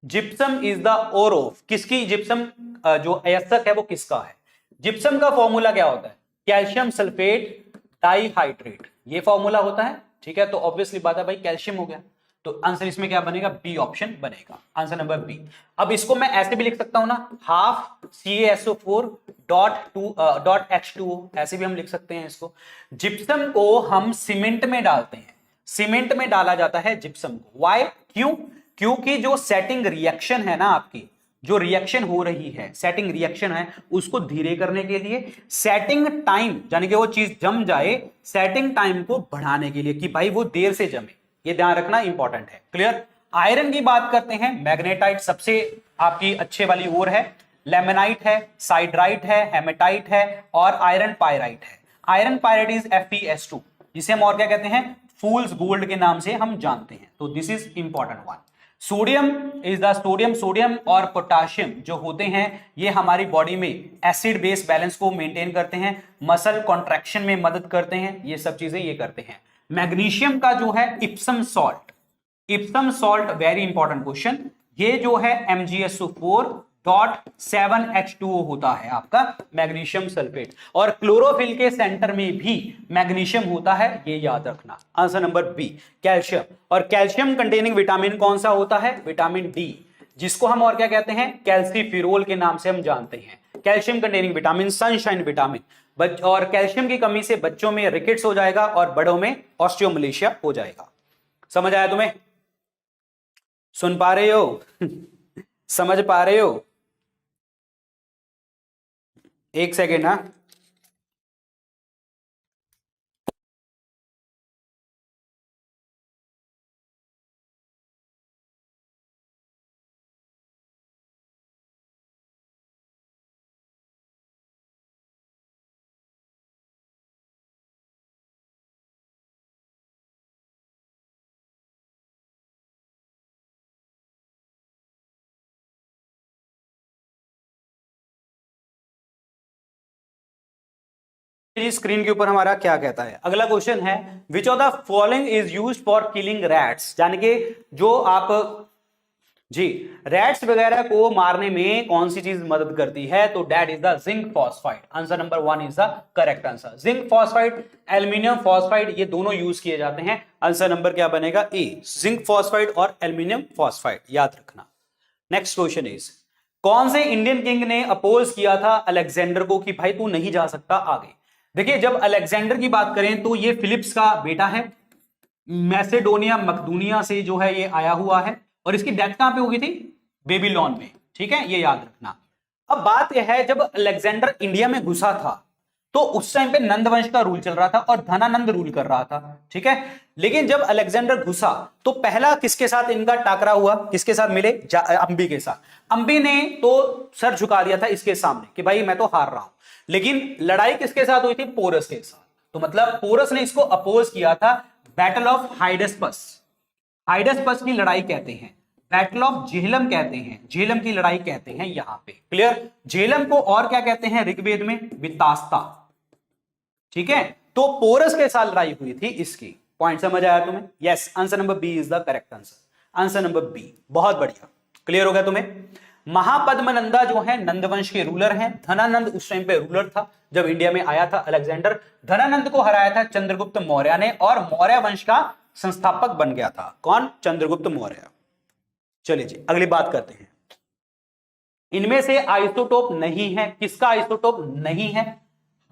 gypsum is the ore of, किसकी, जिप्सम जो अयस्क है वो किसका है। जिप्सम का फॉर्मूला क्या होता है, कैल्शियम सल्फेट डाइहाइड्रेट, ये फॉर्मूला होता है, ठीक है। तो ऑब्वियसली बात है भाई कैल्शियम हो गया, तो आंसर इसमें क्या बनेगा, बी ऑप्शन बनेगा, आंसर नंबर बी। अब इसको मैं ऐसे भी लिख सकता हूं ना, हाफ CaSO4 डॉट H2O, ऐसे भी हम लिख सकते हैं इसको। जिप्सम को हम सीमेंट में डालते हैं, सीमेंट में डाला जाता है जिप्सम को, वाई, क्यों, क्योंकि जो सेटिंग रिएक्शन है ना आपकी, जो रिएक्शन हो रही है, सेटिंग रिएक्शन है, उसको धीरे करने के लिए, सेटिंग टाइम यानी कि वो चीज जम जाए, सेटिंग टाइम को बढ़ाने के लिए कि भाई वो देर से जमे, ये ध्यान रखना इंपॉर्टेंट है। क्लियर। आयरन की बात करते हैं, मैग्नेटाइट सबसे आपकी अच्छे वाली ओर है, लेमेनाइट है, साइड्राइट है, हेमेटाइट है और आयरन पायराइट है। आयरन पायराइट इज FeS2, जिसे हम और क्या कहते हैं, फूल्स गोल्ड के नाम से हम जानते हैं। तो this is important one. Sodium is the sodium और पोटाशियम जो होते हैं ये हमारी बॉडी में एसिड बेस बैलेंस को मेंटेन करते हैं, मसल कॉन्ट्रैक्शन में मदद करते हैं, ये सब चीजें ये करते हैं। मैग्नीशियम का जो है Epsom salt very important question, ये जो है MgSO4.7H2O होता है आपका मैग्नीशियम सल्फेट, और क्लोरोफिल के सेंटर में भी मैग्नीशियम होता है, ये याद रखना। Answer number B calcium. और कैल्शियम कंटेनिंग विटामिन कौन सा होता है, विटामिन डी, जिसको हम और क्या कहते हैं, कैल्सीफिरोल के नाम से हम जानते हैं। Calcium containing vitamin, sunshine vitamin. और कैल्शियम की कमी से बच्चों में रिकेट्स हो जाएगा और बड़ों में ऑस्टियोमलेशिया हो जाएगा। समझ आया तुम्हें, सुन पा रहे हो समझ पा रहे हो? एक सेकेंड ना, स्क्रीन के ऊपर हमारा क्या कहता है, अगला क्वेश्चन है which of the following is used for killing rats, यानी कि जो आप जी रैट्स वगैरह को मारने में कौन सी चीज मदद करती है, तो that is the zinc phosphide. Answer number 1 is the correct answer. Zinc phosphide, aluminium phosphide, ये दोनों यूज किए जाते हैं। आंसर नंबर क्या बनेगा, ए, जिंक फॉस्फाइड और एल्यूमिनियम फॉस्फाइड, याद रखना। नेक्स्ट क्वेश्चन इज कौन से इंडियन किंग ने अपोज किया था अलेक्जेंडर को कि भाई तू नहीं जा सकता आगे। देखिए जब अलेक्जेंडर की बात करें तो ये फिलिप्स का बेटा है, मैसेडोनिया मकदूनिया से जो है ये आया हुआ है, और इसकी डेथ कहां पे हुई थी, बेबीलोन में। ठीक है, ये याद रखना। अब बात यह है जब अलेक्जेंडर इंडिया में घुसा था तो उस टाइम पे नंद वंश का रूल चल रहा था और धनानंद रूल कर रहा था। ठीक है, लेकिन जब अलेक्जेंडर घुसा तो पहला किसके साथ इनका टाकरा हुआ, किसके साथ मिले, अंबी के साथ। अंबी ने तो सर झुका दिया था इसके सामने कि भाई मैं तो हार रहा हूं, लेकिन लड़ाई किसके साथ हुई थी, पोरस के साथ। तो मतलब पोरस ने इसको अपोज किया था। बैटल ऑफ हाइडेस्पस, हाइडेस्पस की लड़ाई कहते हैं, बैटल ऑफ झेलम कहते हैं, झेलम की लड़ाई कहते हैं यहां पे। क्लियर, झेलम को और क्या कहते हैं ऋग्वेद में, वितास्ता। ठीक है, तो पोरस के साथ लड़ाई हुई थी इसकी। पॉइंट समझ आया तुम्हें? Yes, answer number B is the correct answer. Answer number B, बहुत बढ़िया, क्लियर हो गया तुम्हें। महापद्मनंदा जो है नंदवंश के रूलर हैं। धनानंद उस टाइम पे रूलर था जब इंडिया में आया था अलेक्जेंडर। धनानंद को हराया था चंद्रगुप्त मौर्य ने और मौर्य वंश का संस्थापक बन गया था। कौन, चंद्रगुप्त मौर्य। चलिए जी अगली बात करते हैं। इनमें से आइसोटोप नहीं है, किसका आइसोटोप नहीं है,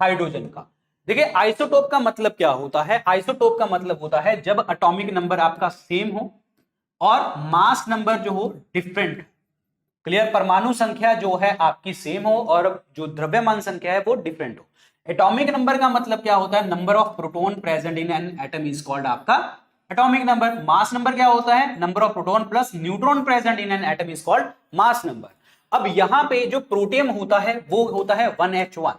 हाइड्रोजन का। देखिए आइसोटोप का मतलब क्या होता है, आइसोटोप का मतलब होता है जब एटॉमिक नंबर आपका सेम हो और मास नंबर जो हो डिफरेंट। क्लियर, परमाणु संख्या जो है आपकी सेम हो और जो द्रव्यमान संख्या है वो डिफरेंट हो। एटॉमिक नंबर का मतलब क्या होता है, number of proton present in an atom is called आपका एटॉमिक नंबर। मास नंबर क्या होता है, number of proton plus neutron present in an atom is called mass number. अब यहां पे जो प्रोटियम होता है वो होता है 1H1,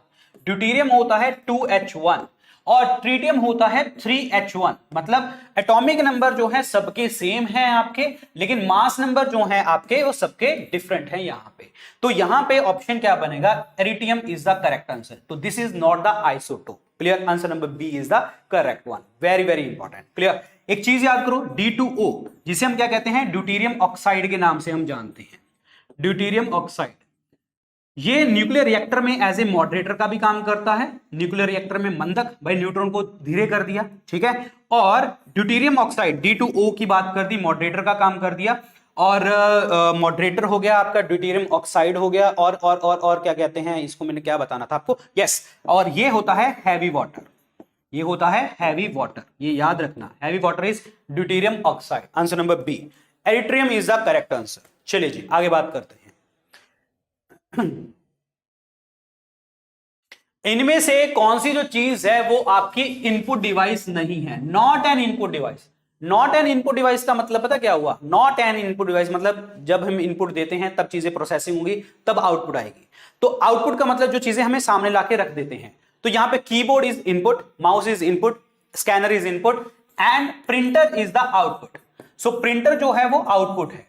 ड्यूटेरियम होता है 2H1 और ट्रीटियम होता है 3H1। मतलब एटॉमिक नंबर जो है सबके सेम है आपके, लेकिन मास नंबर जो है आपके वो सबके डिफरेंट है यहां पे। तो यहां पे ऑप्शन क्या बनेगा, एरिटियम इज द करेक्ट आंसर। तो this is not the isotope. Clear, answer number B is the correct one. Very very important. Clear, एक चीज याद करो, D2O जिसे हम क्या कहते हैं, ड्यूटेरियम ऑक्साइड के नाम से हम जानते हैं। ड्यूटेरियम ऑक्साइड ये न्यूक्लियर रिएक्टर में एज ए मॉडरेटर का भी काम करता है। न्यूक्लियर रिएक्टर में मंदक, भाई न्यूट्रॉन को धीरे कर दिया। ठीक है, और ड्यूटेरियम ऑक्साइड D2O की बात कर दी, मॉडरेटर का काम कर दिया। और मॉडरेटर हो गया आपका, ड्यूटेरियम ऑक्साइड हो गया, और क्या कहते हैं इसको, मैंने क्या बताना था आपको, यस, और ये होता है हैवी वाटर। ये होता है हैवी वाटर, ये याद रखना, heavy water is deuterium oxide. Answer number B, erythrium is the correct answer. चलिए जी आगे बात करते हैं। इनमें से कौन सी जो चीज है वो आपकी इनपुट डिवाइस नहीं है? Not an input device. Not an input device का मतलब पता क्या हुआ? नॉट एन इनपुट डिवाइस मतलब जब हम इनपुट देते हैं तब चीजें प्रोसेसिंग होंगी, तब आउटपुट आएगी। तो आउटपुट का मतलब जो चीजें हमें सामने लाके रख देते हैं। तो यहां पे keyboard is input, mouse is input, scanner is input and printer is the output. So printer जो है वो आउटपुट है,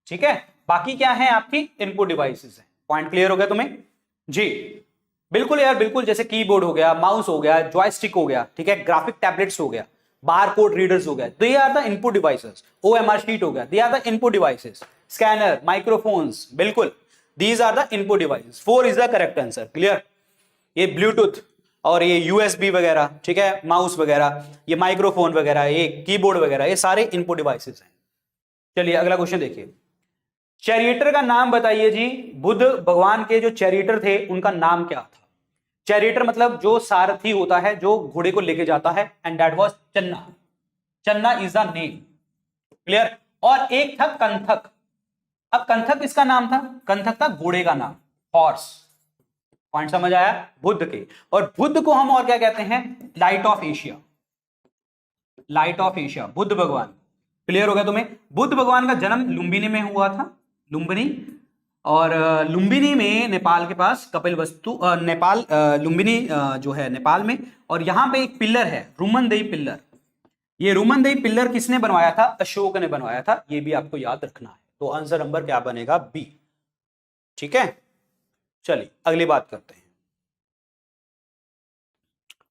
ठीक है। बाकी क्या है? आपकी इनपुट डिवाइसेस है। पॉइंट क्लियर हो गया तुम्हें? जी बिल्कुल यार, बिल्कुल। जैसे कीबोर्ड हो गया, माउस हो गया, जॉयस्टिक हो गया, ठीक है, ग्राफिक टैबलेट्स हो गया, बार कोड रीडर्स हो गया, they are the input devices. OMR sheet हो गया, they are the input devices. Scanner, microphones, बिल्कुल, these are the input devices. 4 is the correct answer. Clear? ये ब्लूटूथ और ये यूएसबी वगैरह, ठीक है, माउस वगैरह, ये माइक्रोफोन वगैरह, ये कीबोर्ड वगैरह, ये सारे इनपुट डिवाइसेस हैं। चलिए अगला क्वेश्चन देखिए। चैरिटर का नाम बताइए जी। बुद्ध भगवान के जो चैरिटर थे उनका नाम क्या था? चैरिटर मतलब जो सारथी होता है, जो घोड़े को लेके जाता है, एंड दैट वाज चन्ना। चन्ना इज द नेम। क्लियर? और एक था कंथक। अब कंथक किसका नाम था? कंथक था घोड़े का नाम, हॉर्स। पॉइंट समझ आया? बुद्ध के। और बुद्ध को हम और क्या कहते हैं? Light of Asia. Light of Asia, Buddha भगवान। क्लियर हो गया तुम्हें? बुद्ध भगवान का जन्म लुम्बिनी में हुआ था, लुम्बिनी। और लुम्बिनी में नेपाल के पास कपिलवस्तु, नेपाल, लुम्बिनी जो है नेपाल में। और यहां पे एक पिलर है, रुमनदेई पिलर। ये रुमनदेई पिलर किसने बनवाया था? अशोक ने बनवाया था। ये भी आपको याद रखना है। तो आंसर नंबर क्या बनेगा? बी। ठीक है, चलिए अगली बात करते हैं।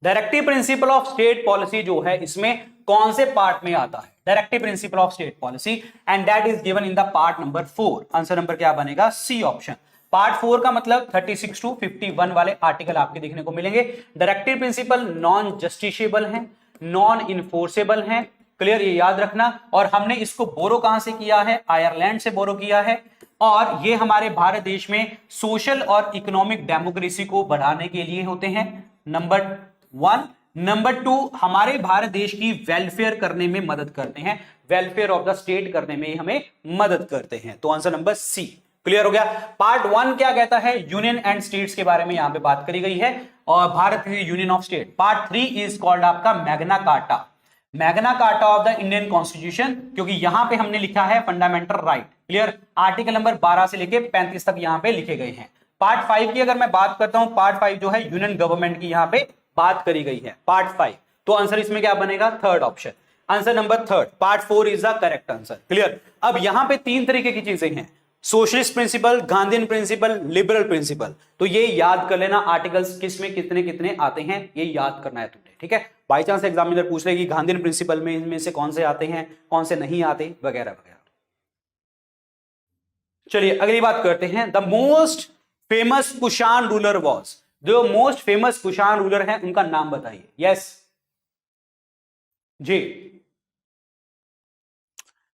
Directive principle of state policy जो है, इसमें कौन से पार्ट में आता है? Directive principle of state policy, and that is given in the part number 4। Answer number क्या बनेगा? C option. पार्ट 4 का मतलब 36 टू 51 वाले आर्टिकल आपके देखने को मिलेंगे। डायरेक्टिव प्रिंसिपल नॉन जस्टिसेबल है, नॉन इन्फोर्सेबल है। क्लियर? ये याद रखना। और हमने इसको बोरो कहां से किया है? आयरलैंड से बोरो किया है। और ये हमारे भारत देश में सोशल और इकोनॉमिक डेमोक्रेसी को बढ़ाने के लिए होते हैं, नंबर 1। नंबर 2, हमारे भारत देश की वेलफेयर करने में मदद करते हैं, वेलफेयर ऑफ द स्टेट करने में हमें मदद करते हैं। तो आंसर नंबर सी। क्लियर हो गया? पार्ट 1 क्या कहता है? यूनियन एंड स्टेट्स के बारे में यहां पे बात करी गई है, और भारत है union of state. Part 3 is called आपका Magna Carta. Magna Carta of the Indian constitution, क्योंकि यहां पे हमने लिखा है fundamental right. Clear? Article number 12 से लेके 35 तक यहां पे लिखे गए हैं। पार्ट 5 की अगर मैं बात करता हूं, पार्ट 5 जो है यूनियन गवर्नमेंट की यहां पे बात करी गई है, पार्ट 5। तो आंसर इसमें क्या बनेगा? Third option. Answer number 3, part 4 is the correct answer. Clear? अब यहां पे 3 तरीके की चीजें हैं, socialist principle, Gandhian principle, liberal principle. तो ये याद कर लेना, आर्टिकल्स किसमें कितने कितने आते हैं, ये याद करना है तुमने। ठीक है? बाई चांस एग्जामिनर पूछ लेगी गांधीयन प्रिंसिपल में इनमें से कौन से आते हैं, कौन से नहीं आते, वगैरह वगैरह। चलिए अगली बात करते हैं। The most famous Kushan ruler was. जो मोस्ट फेमस कुषाण रूलर हैं उनका नाम बताइए। यस जी,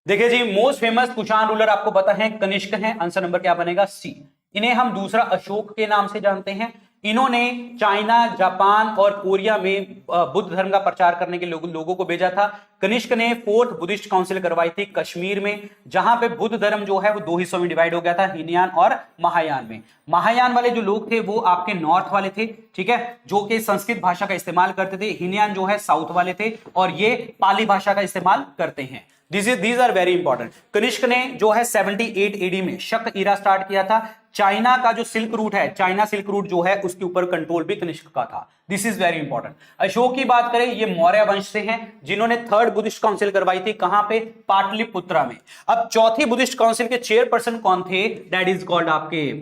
देखिए जी, मोस्ट फेमस कुषाण रूलर आपको पता है कनिष्क हैं। आंसर नंबर क्या बनेगा? सी। इन्हें हम दूसरा अशोक के नाम से जानते हैं। इन्होंने चाइना, जापान और कोरिया में बुद्ध धर्म का प्रचार करने के लोगों को भेजा था। कनिष्क ने 4th बुद्धिस्ट काउंसिल करवाई थी कश्मीर में, जहां पे बुद्ध धर्म जो है वो 2 हिस्सों में डिवाइड हो गया था, हीनयान और महायान में। महायान वाले जो लोग थे वो आपके नॉर्थ वाले थे, ठीक है, जो कि संस्कृत भाषा का इस्तेमाल करते थे। हीनयान जो है साउथ वाले थे, और ये पाली भाषा का इस्तेमाल करते हैं। These are very important। Kanishka ने जो है 78 एडी में शक ईरा स्टार्ट किया था। चाइना का जो सिल्क रूट है, चाइना सिल्क रूट जो है उसके ऊपर कंट्रोल भी कनिष्क का था। This is very important. Ashok की बात करें, ये मौर्य वंश से हैं, जिन्होंने 3rd बुद्धिस्ट काउंसिल करवाई थी। कहां पे? पाटलिपुत्रा में। अब 4थी बुद्धिस्ट काउंसिल के चेयरपर्सन कौन थे? दैट इज कॉल्ड आपके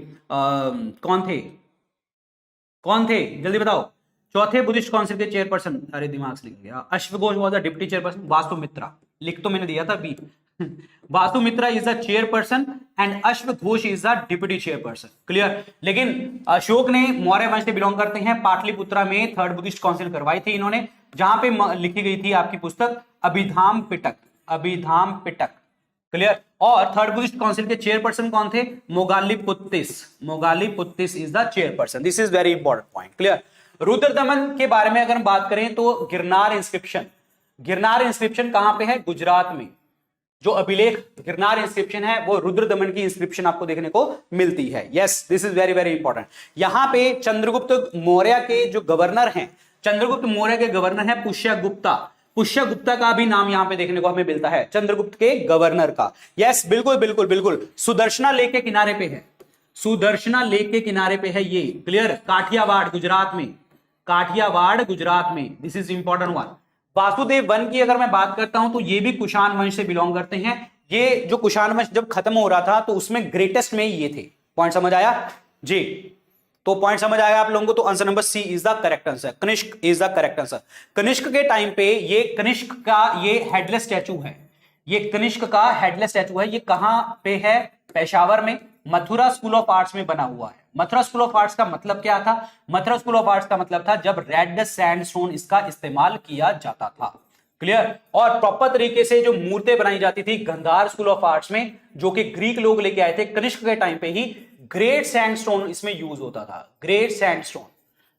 कौन थे जल्दी बताओ। चौथे बुद्धिस्ट काउंसिल के चेयरपर्सन, अरे दिमाग से लिख गया, अश्वघोष was the deputy chairperson. Vasumitra, लिख तो मैंने दिया था B. Vasumitra is the chairperson and अश्वघोष is the deputy chairperson. Clear? लेकिन अशोक ने मौर्य वंश से बिलोंग करते हैं। पाटलिपुत्रा में 3rd बुद्धिस्ट काउंसिल करवाई थी इन्होंने, जहां पे लिखी गई थी आपकी पुस्तक अभिधाम पिटक। अभिधाम पिटक। क्लियर? और 3rd बुद्धिस्ट काउंसिल के चेयरपर्सन कौन थे? Moggaliputtatissa. Moggaliputtatissa is the chairperson. This is very important point. Clear? Rudradaman के बारे में अगर बात करें तो गिरनार इंस्क्रिप्शन। गिरनार इंस्क्रिप्शन कहां पे है? गुजरात में। जो अभिलेख गिरनार इंस्क्रिप्शन है वो रुद्रदमन की इंस्क्रिप्शन आपको देखने को मिलती है। Yes, this is very very important. यहां पे चंद्रगुप्त मौर्य के जो गवर्नर हैं, चंद्रगुप्त मौर्य के गवर्नर है पुष्यगुप्ता। पुष्यगुप्ता का भी नाम यहां पे देखने को हमें मिलता है, चंद्रगुप्त के गवर्नर का। यस, बिल्कुल बिल्कुल बिल्कुल। सुदर्शना लेक के किनारे पे है, सुदर्शना लेक के किनारे पे है ये। क्लियर? काठियावाड़ गुजरात में, काठियावाड़ गुजरात में। This is important one. Vasudev one की अगर मैं बात करता हूं तो ये भी कुषाण वंश से बिलोंग करते हैं। ये जो कुषाण वंश जब खत्म हो रहा था तो उसमें ग्रेटेस्ट में ये थे। पॉइंट समझ आया जी? तो पॉइंट समझ आया आप लोगों को? तो answer number C is the correct answer. Kanishka is the correct answer. Kanishka के टाइम पे ये कनिष्क का ये हेडलेस स्टैचू है, ये कनिष्क का हेडलेस स्टैचू है। ये कहां पे है? पेशावर में, मथुरा स्कूल ऑफ आर्ट्स में बना हुआ है। मथुरा स्कूल ऑफ आर्ट्स का मतलब क्या था? मथुरा स्कूल ऑफ आर्ट्स का मतलब था जब रेड सैंडस्टोन इसका इस्तेमाल किया जाता था। क्लियर? और प्रॉपर तरीके से जो मूर्तें बनाई जाती थी गंधार स्कूल ऑफ आर्ट्स में, जो कि ग्रीक लोग लेके आए थे कनिष्क के टाइम पे ही, ग्रेट सैंडस्टोन इसमें यूज होता था। ग्रेट सैंडस्टोन,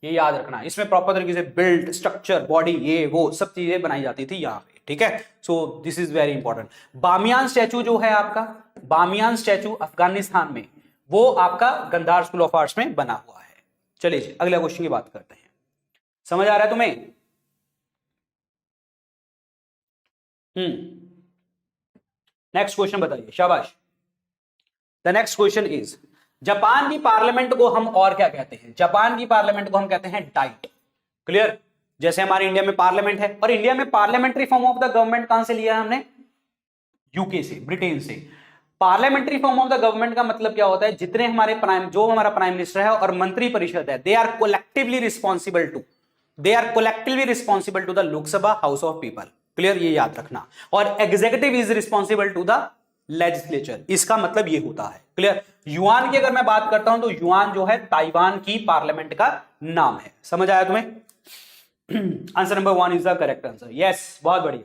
ये याद रखना। इसमें प्रॉपर तरीके से बिल्ड, स्ट्रक्चर, बॉडी, ये वो सब चीजें बनाई जाती थी यहां पे। ठीक है? So this is very important. Bamiyan statue जो है आपका, बामियान स्टैचू अफगानिस्तान में, वो आपका गंधार स्कूल ऑफ आर्ट्स में बना हुआ है। चलिए जी अगला क्वेश्चन की बात करते हैं। समझ आ रहा है तुम्हें? नेक्स्ट क्वेश्चन बताइए। शाबाश। The next question is, Japan की पार्लियामेंट को हम और क्या कहते हैं? जापान की पार्लियामेंट को हम कहते हैं डाइट। क्लियर? जैसे हमारे इंडिया में पार्लियामेंट है, और इंडिया में parliamentary form of the government कहां से लिया है हमने? यूके से, ब्रिटेन से। Parliamentary form of the government का मतलब क्या होता है? जितने हमारे हमारा प्राइम मिनिस्टर है और मंत्री परिषद है, they are collectively responsible to the Lok Sabha house of people. Clear? ये याद रखना। और executive is responsible to the legislature, इसका मतलब ये होता है। क्लियर? युआन की अगर मैं बात करता हूं तो युआन जो है ताइवान की पार्लियामेंट का नाम है। समझ आया तुम्हें? Answer number 1 is the correct answer. Yes, बहुत बढ़िया।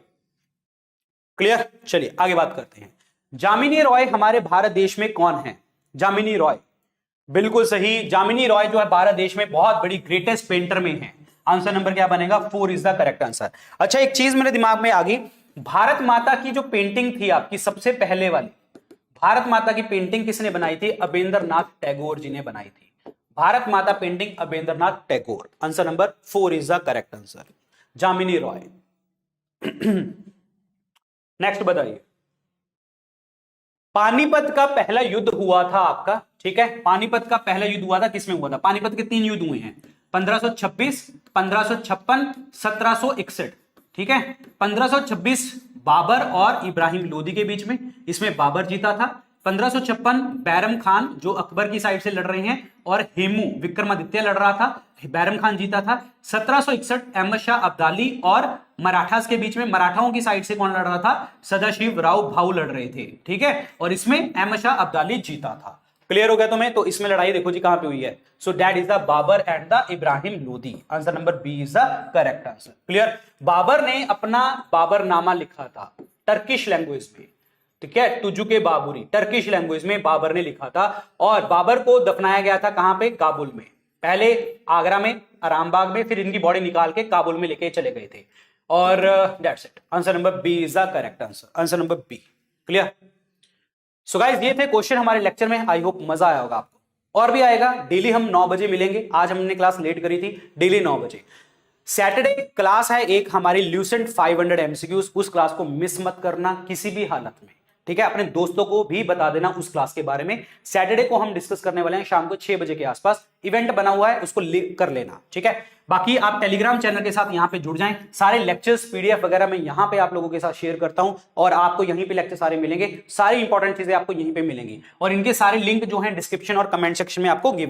क्लियर? चलिए आगे बात करते हैं। जामिनी रॉय हमारे भारत देश में कौन है? जामिनी रॉय, बिल्कुल सही। जामिनी रॉय जो है भारत देश में बहुत बड़ी ग्रेटेस्ट पेंटर में है। आंसर नंबर क्या बनेगा? 4 इज द करेक्ट आंसर। अच्छा, एक चीज मेरे दिमाग में आ गई। भारत माता की जो पेंटिंग थी आपकी सबसे पहले वाली, भारत माता की पेंटिंग किसने बनाई थी? अबेंद्रनाथ टैगोर जी ने बनाई थी। Bharat Mata painting Abanindranath Tagore. Answer number 4 is the correct answer. Jamini Roy. Next बताइए। पानीपत का पहला युद्ध हुआ था आपका, ठीक है? पानीपत का पहला युद्ध हुआ था, किसमें हुआ था? पानीपत के 3 युद्ध हुए हैं, 1526, 1556, 1761। ठीक है? 1526 बाबर और इब्राहिम लोदी के बीच में, इसमें बाबर जीता था। 1556 बैरम खान जो अकबर की साइड से लड़ रहे हैं, और हेमू विक्रमादित्य लड़ रहा था, बैरम खान जीता था। 1761 अहमद शाह अब्दाली और मराठास के बीच में, मराठाओं की साइड से कौन लड़ रहा था? सदाशिव राव भाऊ लड़ रहे थे। ठीक है? और इसमें अहमद शाह अब्दाली जीता था। क्लियर हो गया तुम्हें? तो इसमें लड़ाई देखो जी कहां पे हुई है। So that is the Babur and the Ibrahim Lodi. Answer number B is the correct answer. Clear? Babur ने अपना बाबरनामा लिखा था टर्किश लैंग्वेज में। ठीक है? तुजुके बाबुरी, टर्किश लैंग्वेज में बाबर ने लिखा था। और बाबर को दफनाया गया था कहां पे? काबुल में। पहले आगरा में, आरामबाग में, फिर इनकी बॉडी निकाल के काबुल में लेके चले गए थे। और that's it. Answer number B is the correct answer. Answer number B. Clear? So guys, ये थे क्वेश्चन हमारे लेक्चर में। आई होप मजा आया होगा आपको। और भी आएगा। डेली हम 9 बजे मिलेंगे। आज हमने क्लास लेट करी थी, डेली 9 बजे। सैटरडे क्लास है एक हमारी ल्यूसेंट 500 एमसीक्यूज, उस क्लास को मिस मत करना किसी भी हालत में। ठीक है? अपने दोस्तों को भी बता देना उस क्लास के बारे में। सैटरडे को हम डिस्कस करने वाले हैं शाम को 6 बजे के आसपास। इवेंट बना हुआ है, उसको कर लेना। ठीक है? बाकी आप टेलीग्राम चैनल के साथ यहां पे जुड़ जाएं। सारे लेक्चर्स पीडीएफ वगैरह मैं यहां पे आप लोगों के साथ शेयर करता हूं, और आपको यहीं पे लेक्चर सारे मिलेंगे। सारी इंपॉर्टेंट चीजें आपको यहीं पे मिलेंगी, और इनके सारे लिंक जो हैं डिस्क्रिप्शन और कमेंट सेक्शन में आपको गिव